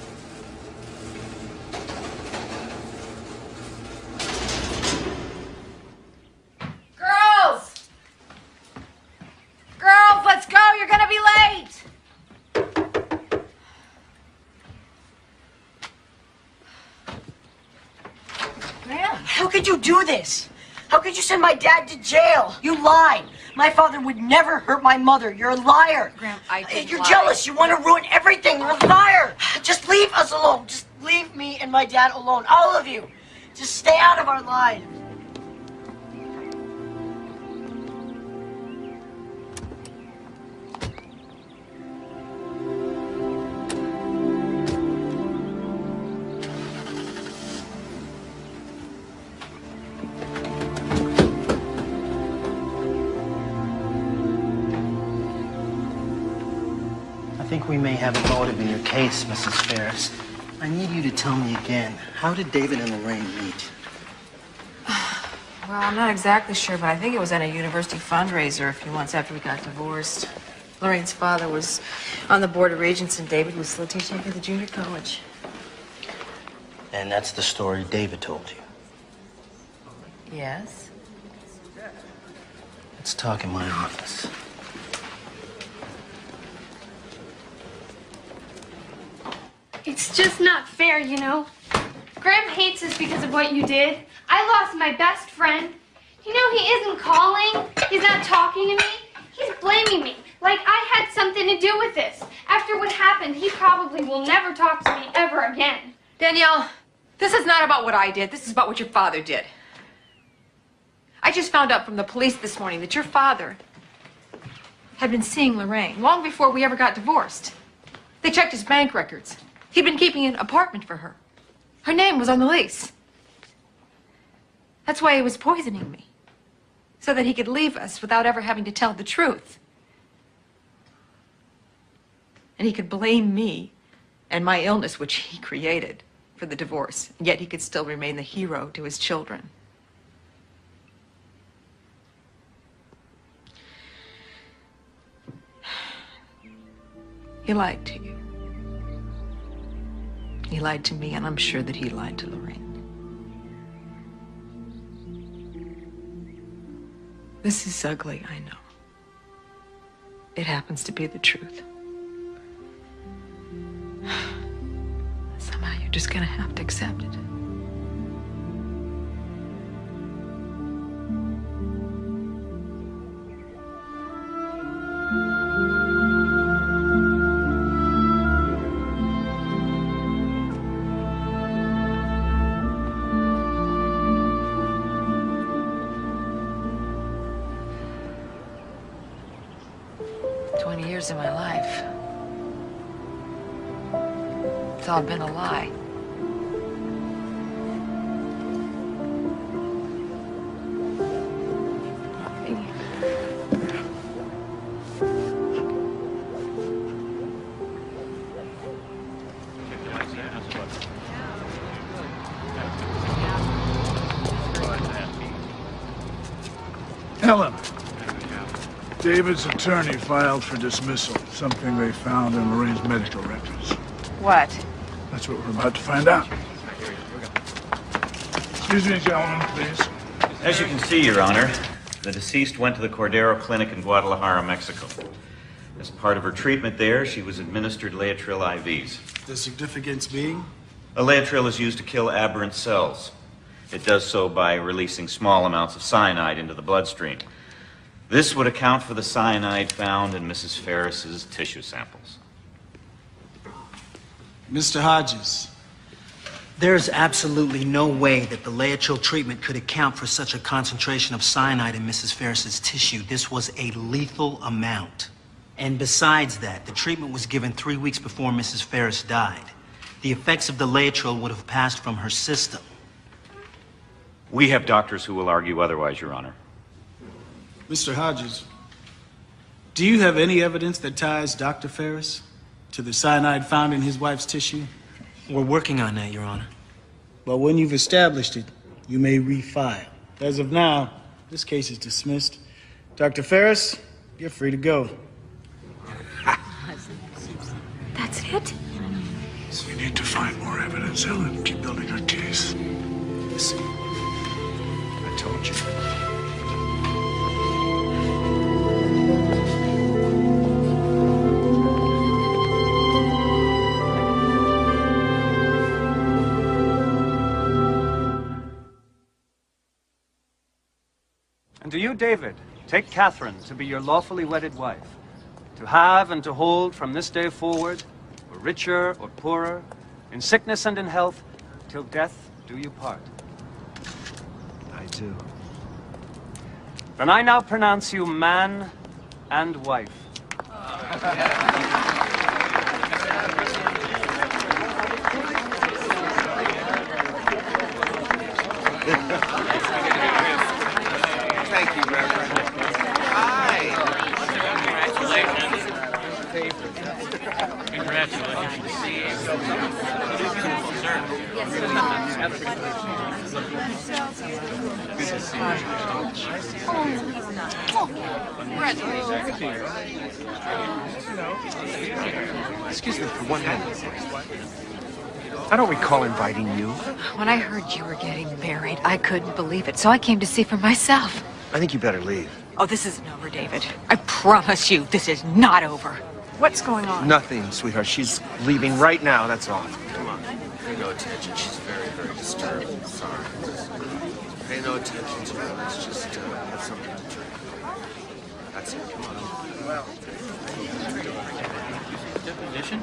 Girls! Girls, let's go. You're gonna be late. Graham, how could you do this? How could you send my dad to jail? You lied. My father would never hurt my mother. You're a liar. Graham, I didn't You're lie. jealous. You want to ruin everything. You're a liar. Just leave us alone. Just leave me and my dad alone. All of you. Just stay out of our lives. I think we may have a motive in your case, Mrs. Ferris. I need you to tell me again, how did David and Lorraine meet? Well, I'm not exactly sure, but I think it was at a university fundraiser a few months after we got divorced. Lorraine's father was on the board of regents, and David was still teaching at the junior college. And that's the story David told you. Yes? Let's talk in my office. It's just not fair, you know. Graham hates us because of what you did. I lost my best friend. You know, he isn't calling. He's not talking to me. He's blaming me, like I had something to do with this. After what happened, he probably will never talk to me ever again. Danielle, this is not about what I did. This is about what your father did. I just found out from the police this morning that your father had been seeing Lorraine long before we ever got divorced. They checked his bank records. He'd been keeping an apartment for her. Her name was on the lease. That's why he was poisoning me, so that he could leave us without ever having to tell the truth. And he could blame me and my illness, which he created, for the divorce. Yet he could still remain the hero to his children. He lied to you. He lied to me, and I'm sure that he lied to Lorraine. This is ugly, I know. It happens to be the truth. Somehow you're just gonna have to accept it. In my life. It's all been a lie. Ellen. David's attorney filed for dismissal, something they found in Lorraine's medical records. What? That's what we're about to find out. Excuse me, gentlemen, please. As you can see, Your Honor, the deceased went to the Cordero Clinic in Guadalajara, Mexico. As part of her treatment there, she was administered Laetrile IVs. The significance being? A Laetrile is used to kill aberrant cells. It does so by releasing small amounts of cyanide into the bloodstream. This would account for the cyanide found in Mrs. Ferris's tissue samples. Mr. Hodges. There's absolutely no way that the Laetrile treatment could account for such a concentration of cyanide in Mrs. Ferris's tissue. This was a lethal amount. And besides that, the treatment was given 3 weeks before Mrs. Ferris died. The effects of the Laetrile would have passed from her system. We have doctors who will argue otherwise, Your Honor. Mr. Hodges, do you have any evidence that ties Dr. Ferris to the cyanide found in his wife's tissue? We're working on that, Your Honor. But when you've established it, you may refile. As of now, this case is dismissed. Dr. Ferris, you're free to go. That's it? So we need to find more evidence, Ellen. Keep building our case. Listen, I told you. And do you, David, take Catherine to be your lawfully wedded wife, to have and to hold from this day forward, or richer or poorer, in sickness and in health, till death do you part. I do. Then I now pronounce you man and wife. Thank you, Reverend. Hi. Excuse me for 1 minute. I don't recall inviting you. When I heard you were getting married, I couldn't believe it, so I came to see for myself. I think you better leave. Oh, this isn't over, David. I promise you, this is not over. What's going on? Nothing, sweetheart. She's leaving right now, that's all. Come on. Pay no attention. She's very, very disturbed. Sorry. Pay no attention to her. Let's just have something to drink. That's it. Come on. Well. Deposition?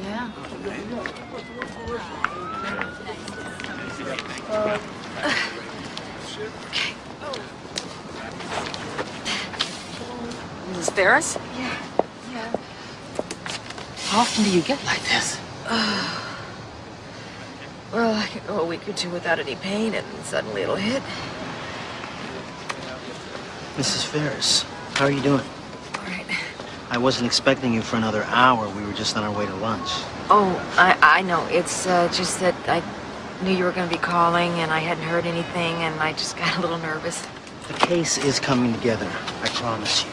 Yeah. Okay. Mrs. Ferris? Yeah. How often do you get like this? Well, I could go a week or two without any pain, and suddenly it'll hit. Mrs. Ferris, how are you doing? All right. I wasn't expecting you for another hour. We were just on our way to lunch. Oh, I know. It's just that I knew you were going to be calling, and I hadn't heard anything, and I just got a little nervous. The case is coming together, I promise you.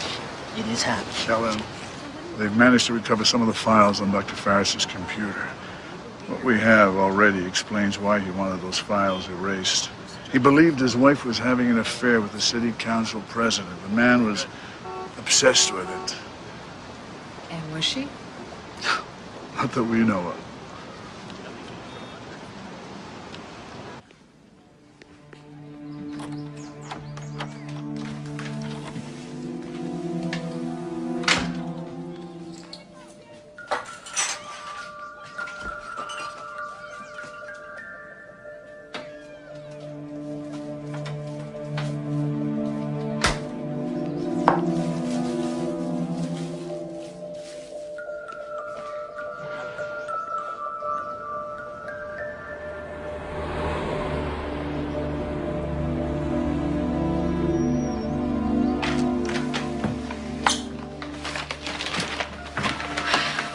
It is happening. LM, they've managed to recover some of the files on Dr. Farris's computer. What we have already explains why he wanted those files erased. He believed his wife was having an affair with the city council president. The man was obsessed with it. And was she? Not that we know of.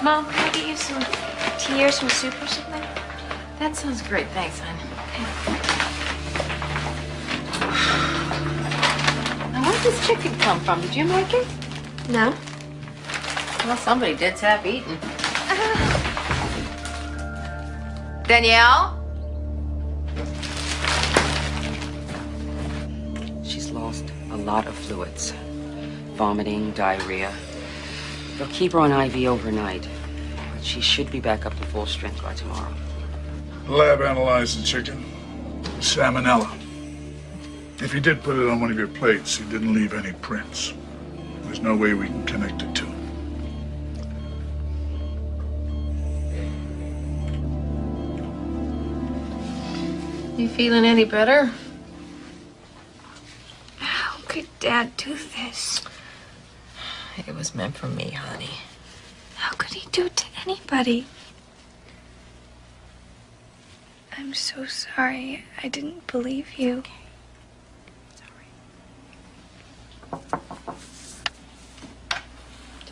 Mom, can I get you some tea or some soup or something? That sounds great. Thanks, hon. Now, where did this chicken come from? Did you make it? No. Well, somebody did's half eaten. Danielle? She's lost a lot of fluids. Vomiting, diarrhea. They'll keep her on IV overnight. But she should be back up to full strength by tomorrow. Lab analyzed the chicken. Salmonella. If you did put it on one of your plates, you didn't leave any prints. There's no way we can connect it to it. You feeling any better? How could Dad do this? It was meant for me, honey. How could he do it to anybody? I'm so sorry. I didn't believe you.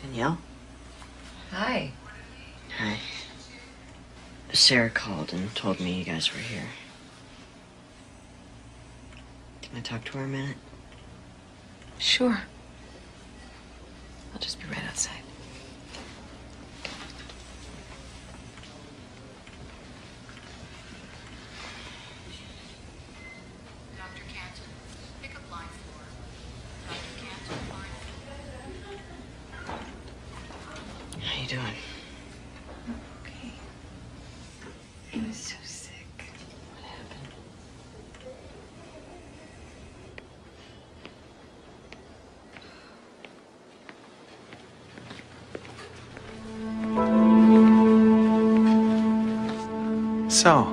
Danielle? Hi. Hi. Sarah called and told me you guys were here. Can I talk to her a minute? Sure. I'll just be right outside. Dr. Canton, pick up line 4. Dr. Canton, line 4. How you doing? Okay. I was so sick. What happened? So,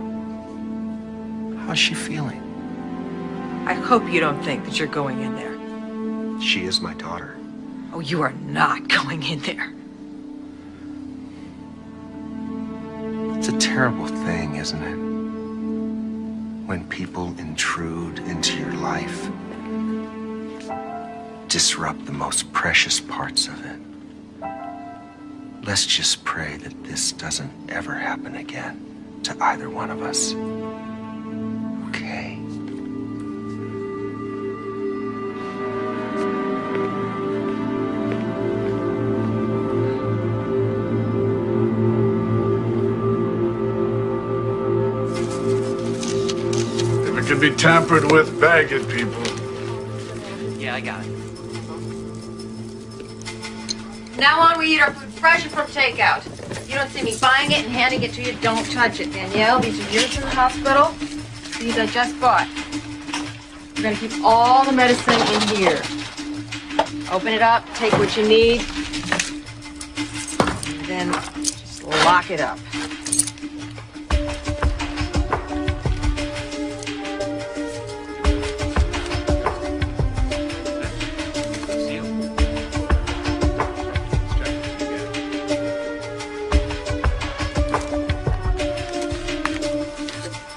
how's she feeling? I hope you don't think that you're going in there. She is my daughter. Oh, you are not going in there. It's a terrible thing, isn't it? When people intrude into your life, disrupt the most precious parts of it. Let's just pray that this doesn't ever happen again to either one of us. Okay? can be tampered with, bag it, people. Yeah, I got it. Now on, we eat our food fresh and from takeout. You don't see me buying it and handing it to you, don't touch it, Danielle. These are yours in the hospital. These I just bought. We're gonna keep all the medicine in here. Open it up, take what you need, and then just lock it up.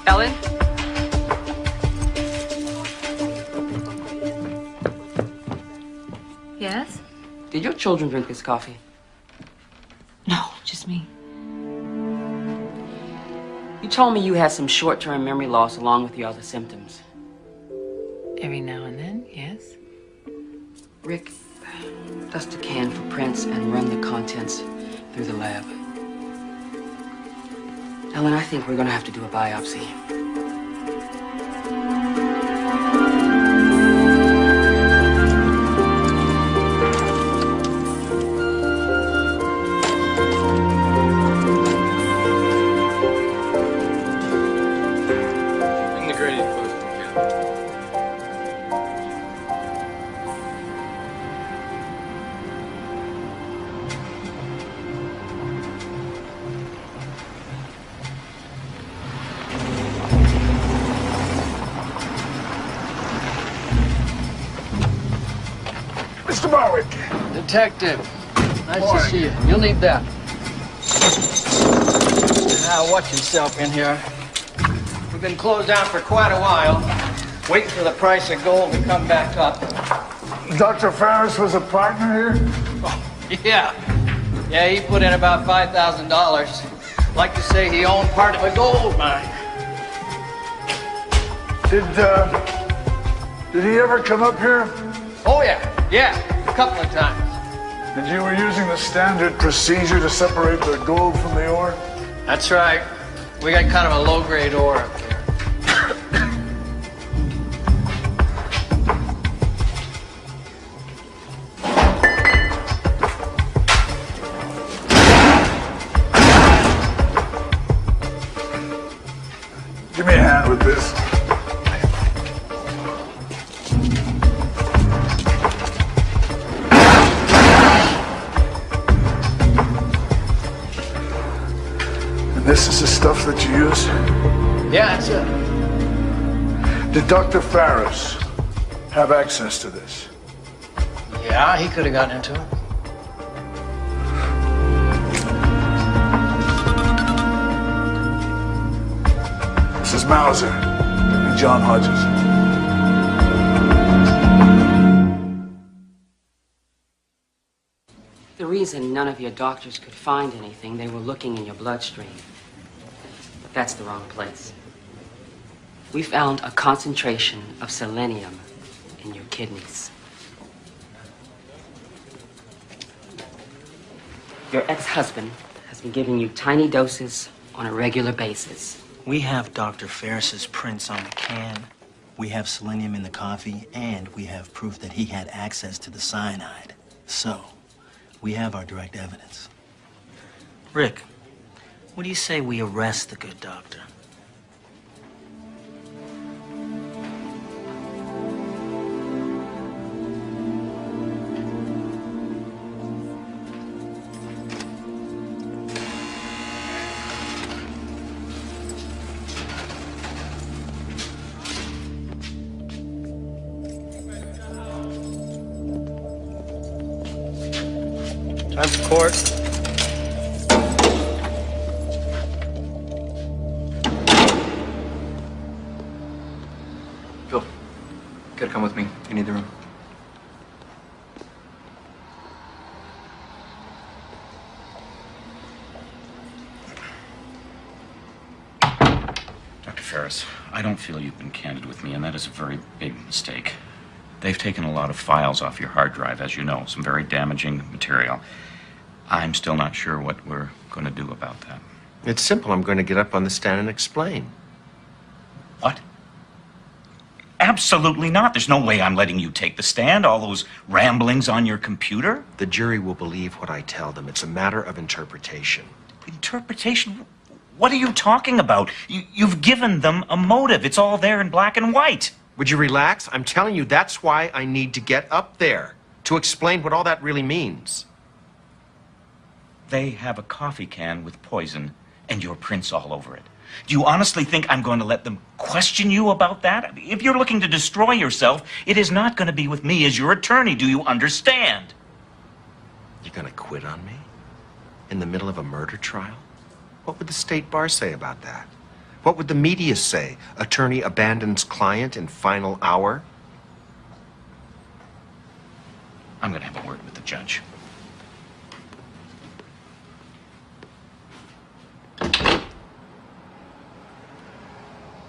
Ellen? Yes? Did your children drink this coffee? No, just me. You told me you had some short-term memory loss along with your other symptoms. Every now and then, yes. Rick, dust a can for prints and run the contents through the lab. Ellen, I think we're gonna have to do a biopsy. Bring the gradient closer if you can. Mr. Barwick. Detective, nice Morning. to see you. You'll need that. Now, watch yourself in here. We've been closed down for quite a while, waiting for the price of gold to come back up. Dr. Ferris was a partner here? Yeah. Yeah, he put in about $5,000. Like to say he owned part of a gold mine. Did he ever come up here? Oh, yeah. Yeah, a couple of times. And you were using the standard procedure to separate the gold from the ore? That's right. We got kind of a low-grade ore up here. Give me a hand with this. And this is the stuff that you use? Yeah, that's it. Did Dr. Ferris have access to this? Yeah, he could have gotten into it. This is Mauser. Give me John Hodges. The reason none of your doctors could find anything, they were looking in your bloodstream. But that's the wrong place. We found a concentration of selenium in your kidneys. Your ex-husband has been giving you tiny doses on a regular basis. We have Dr. Ferris's prints on the can. We have selenium in the coffee, and we have proof that he had access to the cyanide. So, we have our direct evidence. Rick, what do you say we arrest the good doctor? Time for court. Phil, gotta come with me. You need the room. Dr. Ferris, I don't feel you've been candid with me, and that is a very big mistake. They've taken a lot of files off your hard drive, as you know, some very damaging material. I'm still not sure what we're going to do about that. It's simple. I'm going to get up on the stand and explain. What? Absolutely not. There's no way I'm letting you take the stand. All those ramblings on your computer. The jury will believe what I tell them. It's a matter of interpretation. Interpretation? What are you talking about? You've given them a motive. It's all there in black and white. Would you relax? I'm telling you, that's why I need to get up there, to explain what all that really means. They have a coffee can with poison and your prints all over it. Do you honestly think I'm going to let them question you about that? If you're looking to destroy yourself, it is not going to be with me as your attorney. Do you understand? You're going to quit on me? In the middle of a murder trial? What would the state bar say about that? What would the media say? Attorney abandons client in final hour? I'm going to have a word with the judge.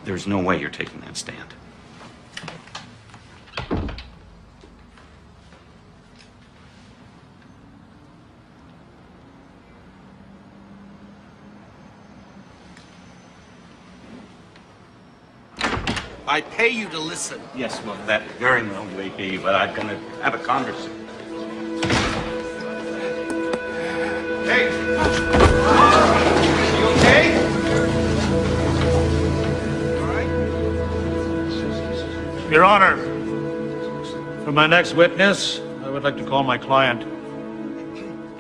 There's no way you're taking that stand. I pay you to listen. Yes, well, that very well may be, but I'm going to have a conversation. Hey! You okay? Your Honor, for my next witness, I would like to call my client,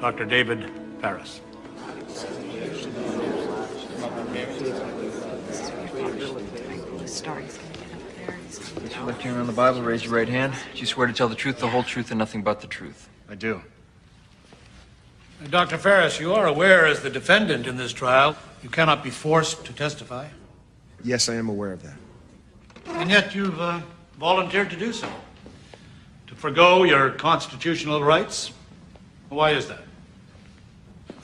Dr. David Ferris. Left hand on the Bible, raise your right hand. Do you swear to tell the truth, the whole truth, and nothing but the truth? I do. Dr. Ferris, you are aware, as the defendant in this trial, you cannot be forced to testify. Yes, I am aware of that. And yet you've volunteered to do so. To forego your constitutional rights. Why is that?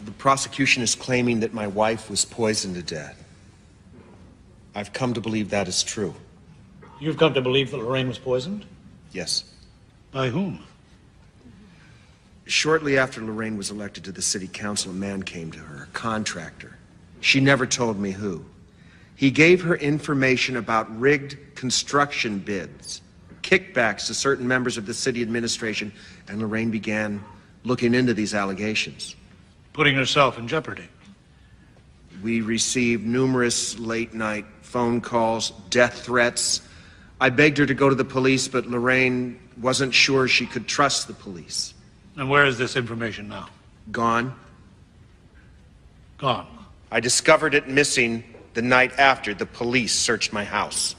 The prosecution is claiming that my wife was poisoned to death. I've come to believe that is true. You've come to believe that Lorraine was poisoned? Yes. By whom? Shortly after Lorraine was elected to the city council, a man came to her, a contractor. She never told me who. He gave her information about rigged construction bids, kickbacks to certain members of the city administration, and Lorraine began looking into these allegations. Putting herself in jeopardy. We received numerous late-night phone calls, death threats. I begged her to go to the police, but Lorraine wasn't sure she could trust the police. And where is this information now? Gone. Gone. I discovered it missing the night after the police searched my house.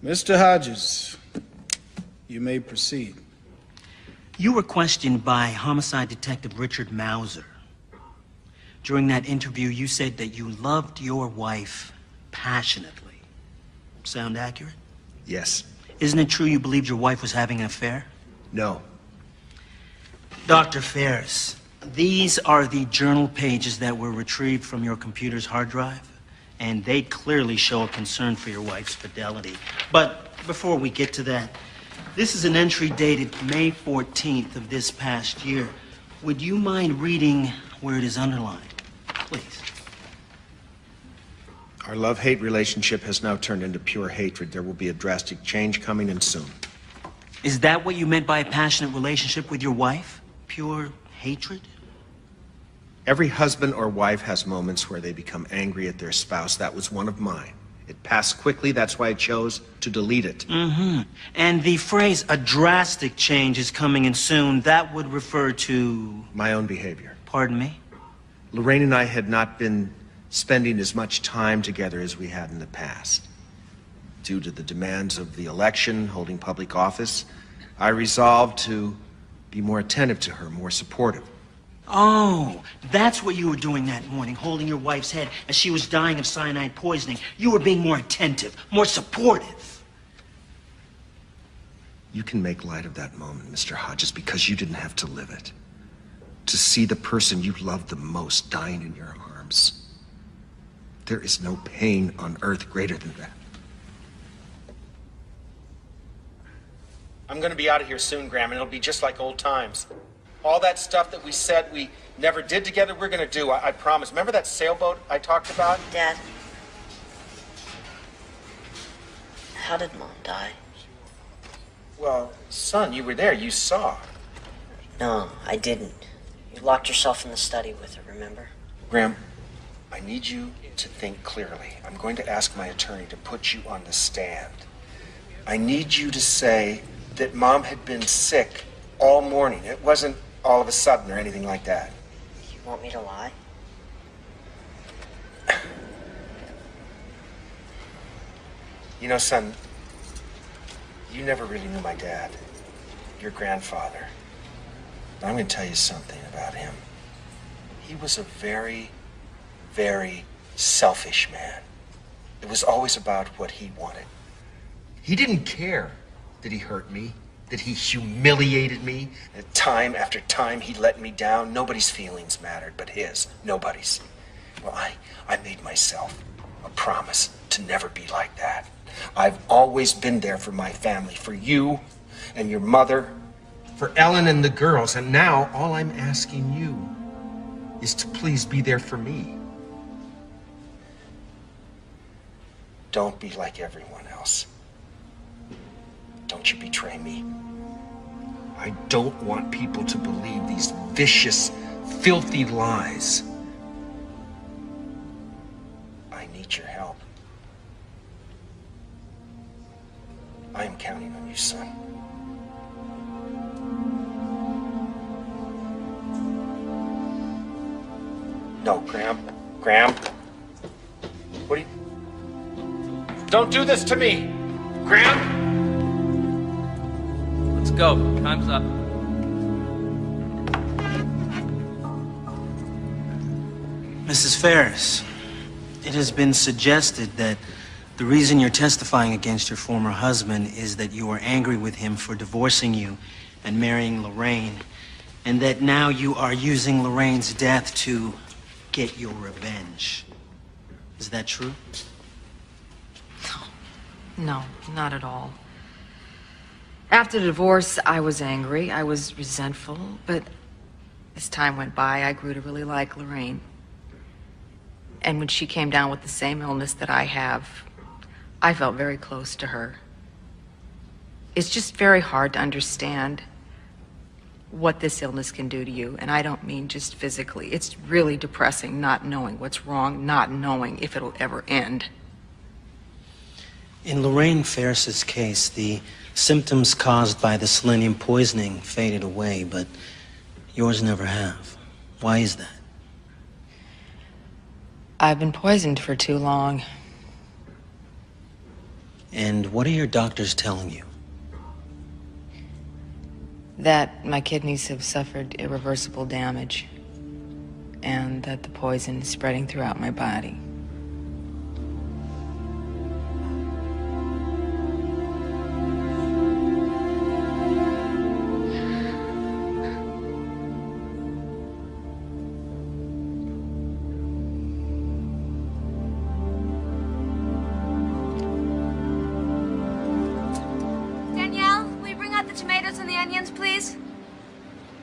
Mr. Hodges, you may proceed. You were questioned by homicide detective Richard Mauser. During that interview, you said that you loved your wife passionately. Sound accurate? Yes. Isn't it true you believed your wife was having an affair? No. Dr. Ferris, these are the journal pages that were retrieved from your computer's hard drive, and they clearly show a concern for your wife's fidelity. But before we get to that, this is an entry dated May 14th of this past year. Would you mind reading where it is underlined? Please. Our love-hate relationship has now turned into pure hatred. There will be a drastic change coming, and soon. Is that what you meant by a passionate relationship with your wife? Pure hatred? Every husband or wife has moments where they become angry at their spouse. That was one of mine. It passed quickly. That's why I chose to delete it. Mm-hmm. And the phrase, a drastic change is coming in soon, that would refer to... My own behavior. Pardon me? Lorraine and I had not been spending as much time together as we had in the past. Due to the demands of the election, holding public office, I resolved to be more attentive to her, more supportive. Oh, that's what you were doing that morning, holding your wife's head as she was dying of cyanide poisoning. You were being more attentive, more supportive. You can make light of that moment, Mr. Hodges, because you didn't have to live it. To see the person you loved the most dying in your arms. There is no pain on earth greater than that. I'm gonna be out of here soon, Graham, and it'll be just like old times. All that stuff that we said we never did together, we're going to do. I promise. Remember that sailboat I talked about? Dad, how did Mom die? Well, son, you were there. You saw. No, I didn't. You locked yourself in the study with her, remember? Graham, I need you to think clearly. I'm going to ask my attorney to put you on the stand. I need you to say that Mom had been sick all morning. It wasn't all of a sudden or anything like that. You want me to lie? You know, son, you never really knew my dad, your grandfather. But I'm going to tell you something about him. He was a very, very selfish man. It was always about what he wanted. He didn't care that he hurt me, that he humiliated me, that time after time he let me down. Nobody's feelings mattered but his. Nobody's. Well, I made myself a promise to never be like that. I've always been there for my family, for you and your mother, for Ellen and the girls, and now all I'm asking you is to please be there for me. Don't be like everyone else. Don't you betray me. I don't want people to believe these vicious, filthy lies. I need your help. I am counting on you, son. No, Graham. Graham. What do you... Don't do this to me! Graham! Let's go. Time's up. Mrs. Ferris, it has been suggested that the reason you're testifying against your former husband is that you are angry with him for divorcing you and marrying Lorraine, and that now you are using Lorraine's death to get your revenge. Is that true? No, not at all. After the divorce, I was angry, I was resentful, but as time went by, I grew to really like Lorraine. And when she came down with the same illness that I have, I felt very close to her. It's just very hard to understand what this illness can do to you, and I don't mean just physically. It's really depressing not knowing what's wrong, not knowing if it'll ever end. In Lorraine Ferris's case, the symptoms caused by the selenium poisoning faded away, but yours never have. Why is that? I've been poisoned for too long. And what are your doctors telling you? That my kidneys have suffered irreversible damage, and that the poison is spreading throughout my body.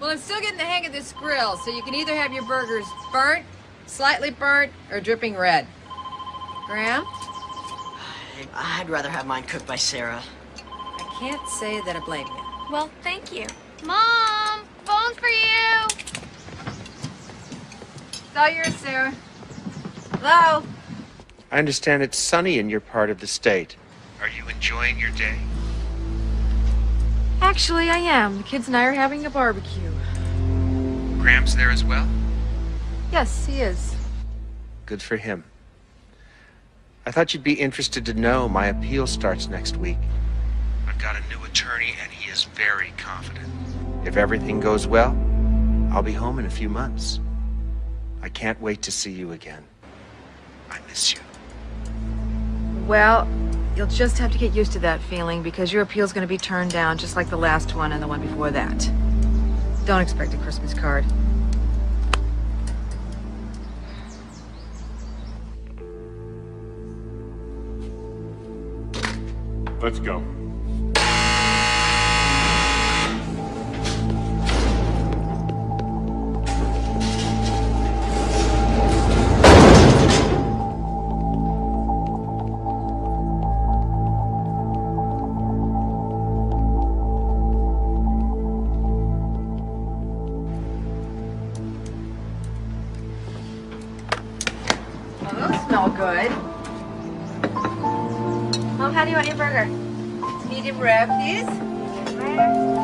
Well, I'm still getting the hang of this grill, so you can either have your burgers burnt, slightly burnt, or dripping red. Graham? I'd rather have mine cooked by Sarah. I can't say that I blame you. Well, thank you. Mom, phone for you. It's all yours, Sarah. Hello? I understand it's sunny in your part of the state. Are you enjoying your day? Actually, I am. The kids and I are having a barbecue. Graham's there as well? Yes, he is. Good for him. I thought you'd be interested to know my appeal starts next week. I've got a new attorney and he is very confident. If everything goes well, I'll be home in a few months. I can't wait to see you again. I miss you. Well, you'll just have to get used to that feeling because your appeal's going to be turned down just like the last one and the one before that. Don't expect a Christmas card. Let's go. smell good. Mom, how do you want your burger? Medium rare, please. Rare.